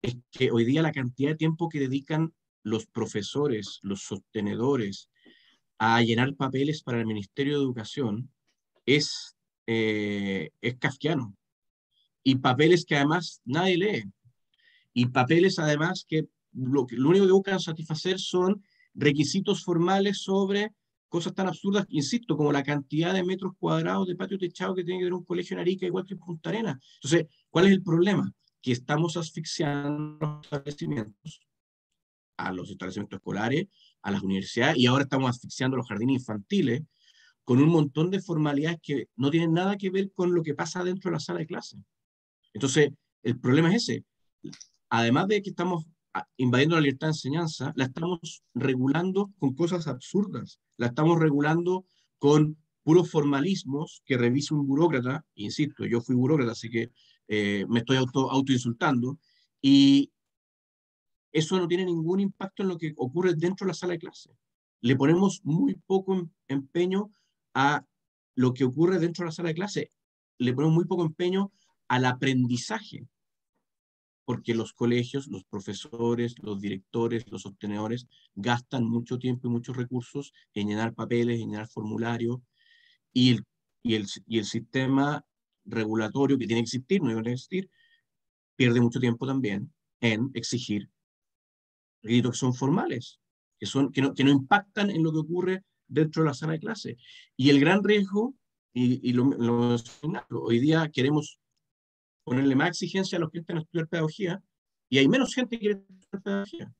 es que hoy día la cantidad de tiempo que dedican los profesores, los sostenedores, a llenar papeles para el Ministerio de Educación es kafkiano. Y papeles que además nadie lee. Y papeles además que lo único que buscan satisfacer son requisitos formales sobre cosas tan absurdas, insisto, como la cantidad de metros cuadrados de patio techado que tiene que tener un colegio en Arica igual que en Punta Arenas. Entonces, ¿cuál es el problema? Que estamos asfixiando los establecimientos, a los establecimientos escolares, a las universidades, y ahora estamos asfixiando los jardines infantiles con un montón de formalidades que no tienen nada que ver con lo que pasa dentro de la sala de clase. Entonces, el problema es ese. Además de que estamos invadiendo la libertad de enseñanza, la estamos regulando con cosas absurdas. La estamos regulando con puros formalismos que revise un burócrata. Insisto, yo fui burócrata, así que me estoy autoinsultando. Y eso no tiene ningún impacto en lo que ocurre dentro de la sala de clase. Le ponemos muy poco empeño a lo que ocurre dentro de la sala de clase. Le ponemos muy poco empeño al aprendizaje, porque los colegios, los profesores, los directores, los sostenedores gastan mucho tiempo y muchos recursos en llenar papeles, en llenar formularios, y el sistema regulatorio que tiene que existir, no debe existir, pierde mucho tiempo también en exigir requisitos que son formales, que no impactan en lo que ocurre dentro de la sala de clase. Y el gran riesgo, hoy día queremos ponerle más exigencia a los que están a estudiar pedagogía, y hay menos gente que quiere estudiar pedagogía.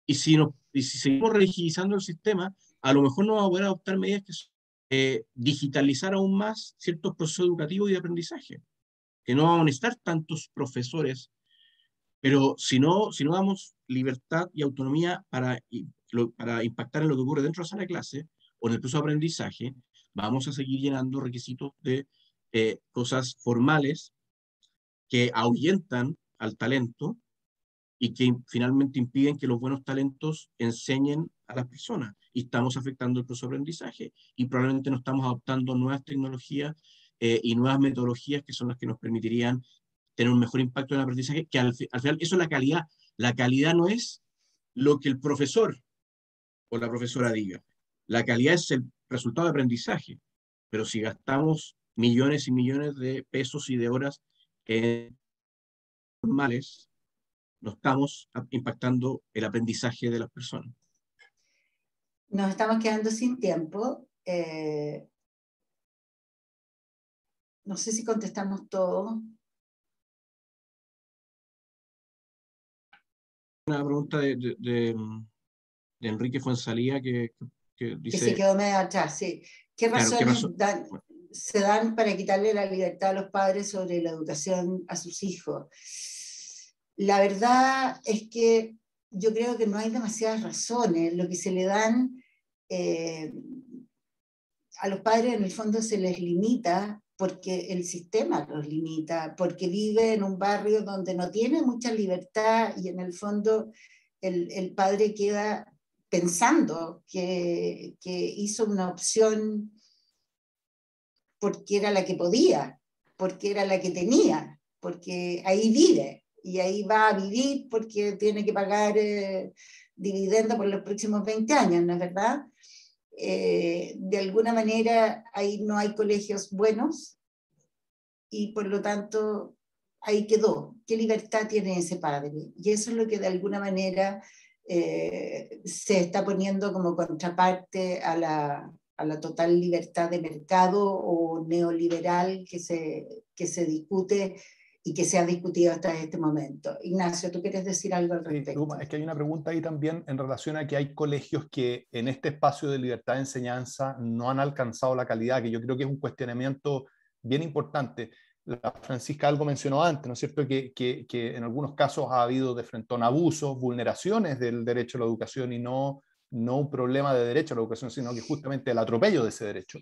Y si seguimos rigidizando el sistema, a lo mejor no vamos a poder adoptar medidas que son, digitalizar aún más ciertos procesos educativos y de aprendizaje, que no vamos a necesitar tantos profesores, pero si no damos libertad y autonomía para impactar en lo que ocurre dentro de la sala de clase o en el proceso de aprendizaje, vamos a seguir llenando requisitos de cosas formales que ahuyentan al talento y que finalmente impiden que los buenos talentos enseñen a las personas. Y estamos afectando el proceso de aprendizaje. Y probablemente no estamos adoptando nuevas tecnologías y nuevas metodologías que son las que nos permitirían tener un mejor impacto en el aprendizaje, que al final eso es la calidad. La calidad no es lo que el profesor o la profesora diga. La calidad es el resultado de aprendizaje. Pero si gastamos millones y millones de pesos y de horas en formales, no estamos impactando el aprendizaje de las personas. Nos estamos quedando sin tiempo. No sé si contestamos todo. Una pregunta de Enrique Fuenzalía que dice... Que se quedó medio atrás, sí. ¿Qué razones se dan para quitarle la libertad a los padres sobre la educación a sus hijos? La verdad es que yo creo que no hay demasiadas razones. Lo que se le dan a los padres en el fondo se les limita porque el sistema los limita, porque vive en un barrio donde no tiene mucha libertad y en el fondo el padre queda pensando que hizo una opción porque era la que podía, porque era la que tenía, porque ahí vive y ahí va a vivir porque tiene que pagar dividendo por los próximos 20 años, ¿no es verdad? De alguna manera ahí no hay colegios buenos y por lo tanto ahí quedó. ¿Qué libertad tiene ese padre? Y eso es lo que de alguna manera se está poniendo como contraparte a la total libertad de mercado o neoliberal que se discute y que se ha discutido hasta este momento. Ignacio, ¿tú quieres decir algo al respecto? Sí, es que hay una pregunta ahí también en relación a que hay colegios que en este espacio de libertad de enseñanza no han alcanzado la calidad, que yo creo que es un cuestionamiento bien importante. la Francisca algo mencionó antes, ¿no es cierto?, que en algunos casos ha habido de frentón abusos, vulneraciones del derecho a la educación y no un problema de derecho a la educación, sino que justamente el atropello de ese derecho.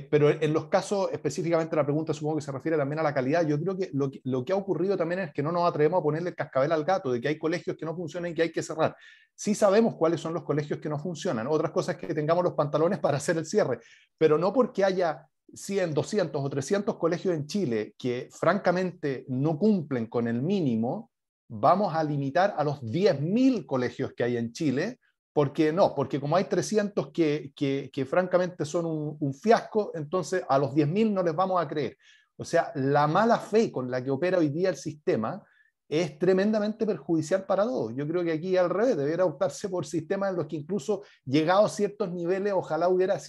Pero en los casos, específicamente la pregunta supongo que se refiere también a la calidad. Yo creo que lo que ha ocurrido también es que no nos atrevemos a ponerle el cascabel al gato, de que hay colegios que no funcionan y que hay que cerrar. Sí sabemos cuáles son los colegios que no funcionan. Otras cosas es que tengamos los pantalones para hacer el cierre, pero no porque haya 100, 200 o 300 colegios en Chile que francamente no cumplen con el mínimo, vamos a limitar a los 10.000 colegios que hay en Chile. Porque no, porque como hay 300 que francamente son un fiasco, entonces a los 10.000 no les vamos a creer. O sea, la mala fe con la que opera hoy día el sistema es tremendamente perjudicial para todos. Yo creo que aquí al revés, debería optarse por sistemas en los que incluso llegados a ciertos niveles, ojalá hubiera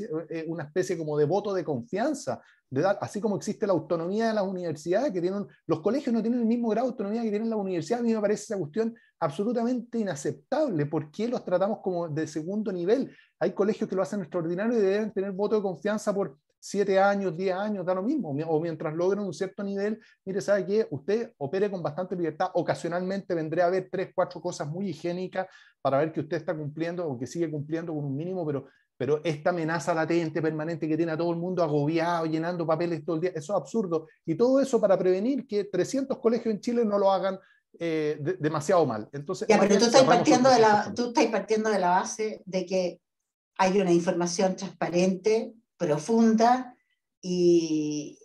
una especie como de voto de confianza, así como existe la autonomía de las universidades, que tienen, los colegios no tienen el mismo grado de autonomía que tienen las universidades. A mí me parece esa cuestión absolutamente inaceptable. ¿Por qué los tratamos como de segundo nivel? Hay colegios que lo hacen extraordinario y deben tener voto de confianza por 7 años, 10 años, da lo mismo, o mientras logren un cierto nivel. Mire, ¿sabe qué? Usted opere con bastante libertad, ocasionalmente vendré a ver 3, 4 cosas muy higiénicas para ver que usted está cumpliendo o que sigue cumpliendo con un mínimo, pero esta amenaza latente, permanente, que tiene a todo el mundo agobiado, llenando papeles todo el día, eso es absurdo. Y todo eso para prevenir que 300 colegios en Chile no lo hagan demasiado mal. Entonces, ya, pero tú estás partiendo de la base de que hay una información transparente, profunda y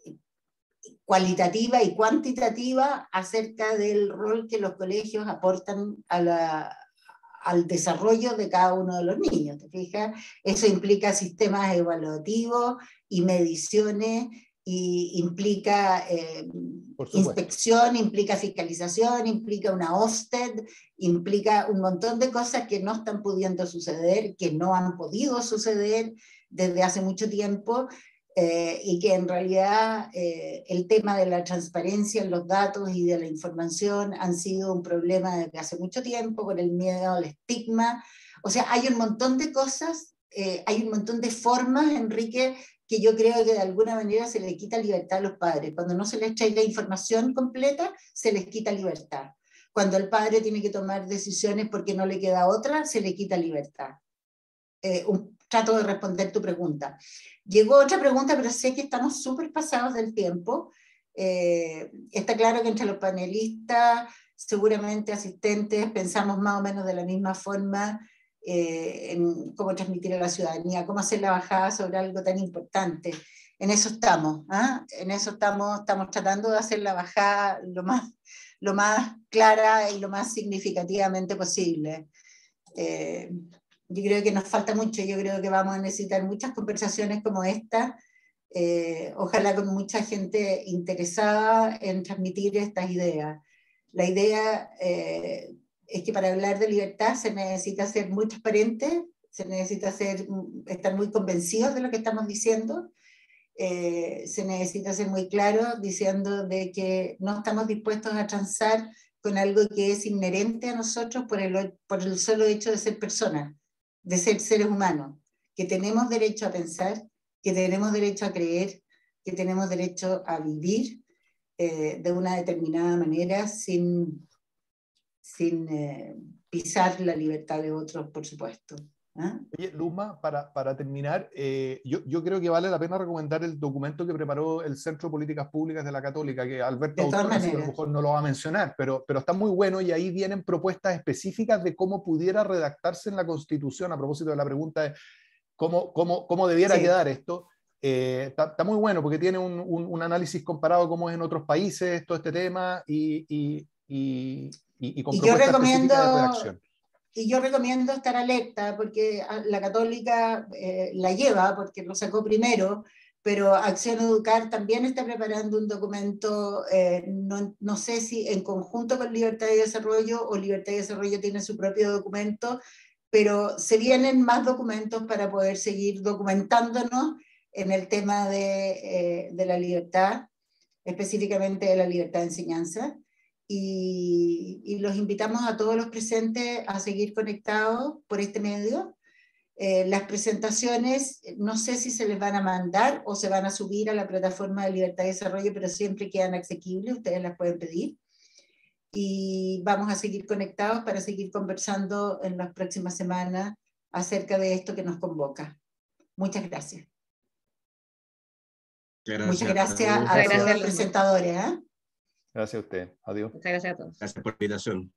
cualitativa y cuantitativa acerca del rol que los colegios aportan al desarrollo de cada uno de los niños, ¿te fijas? Eso implica sistemas evaluativos y mediciones, y implica inspección, implica fiscalización, implica una Ofsted, implica un montón de cosas que no están pudiendo suceder, que no han podido suceder desde hace mucho tiempo, y que en realidad el tema de la transparencia en los datos y de la información han sido un problema desde hace mucho tiempo, con el miedo al estigma. O sea, hay un montón de cosas, hay un montón de formas, Enrique, que yo creo que de alguna manera se les quita libertad a los padres. Cuando no se les trae la información completa, se les quita libertad. Cuando el padre tiene que tomar decisiones porque no le queda otra, se le quita libertad. Trato de responder tu pregunta. Llegó otra pregunta, pero sé que estamos súper pasados del tiempo. Está claro que entre los panelistas, seguramente asistentes, pensamos más o menos de la misma forma en cómo transmitir a la ciudadanía, cómo hacer la bajada sobre algo tan importante. En eso estamos, en eso estamos tratando de hacer la bajada lo más clara y lo más significativamente posible. Yo creo que nos falta mucho, yo creo que vamos a necesitar muchas conversaciones como esta, ojalá con mucha gente interesada en transmitir estas ideas. La idea es que para hablar de libertad se necesita ser muy transparente, se necesita estar muy convencidos de lo que estamos diciendo, se necesita ser muy claro diciendo de que no estamos dispuestos a transar con algo que es inherente a nosotros por el solo hecho de ser personas, de ser seres humanos, que tenemos derecho a pensar, que tenemos derecho a creer, que tenemos derecho a vivir de una determinada manera sin pisar la libertad de otros, por supuesto. Oye, Luzma, para terminar, yo creo que vale la pena recomendar el documento que preparó el Centro de Políticas Públicas de la Católica, que Alberto Autor, a lo mejor no lo va a mencionar, pero está muy bueno, y ahí vienen propuestas específicas de cómo pudiera redactarse en la Constitución, a propósito de la pregunta de cómo debiera quedar esto. Está muy bueno porque tiene un análisis comparado cómo es en otros países todo este tema y con propuestas específicas de redacción. Y yo recomiendo estar alerta, porque la Católica la lleva, porque lo sacó primero, pero Acción Educar también está preparando un documento, no sé si en conjunto con Libertad y Desarrollo, o Libertad y Desarrollo tiene su propio documento, pero se vienen más documentos para poder seguir documentándonos en el tema de la libertad, específicamente de la libertad de enseñanza. Y los invitamos a todos los presentes a seguir conectados por este medio. Las presentaciones, no sé si se les van a mandar o se van a subir a la plataforma de Libertad y Desarrollo, pero siempre quedan asequibles, ustedes las pueden pedir. Y vamos a seguir conectados para seguir conversando en las próximas semanas acerca de esto que nos convoca. Muchas gracias. Muchas gracias a todos los presentadores. Gracias a usted. Adiós. Muchas gracias a todos. Gracias por la invitación.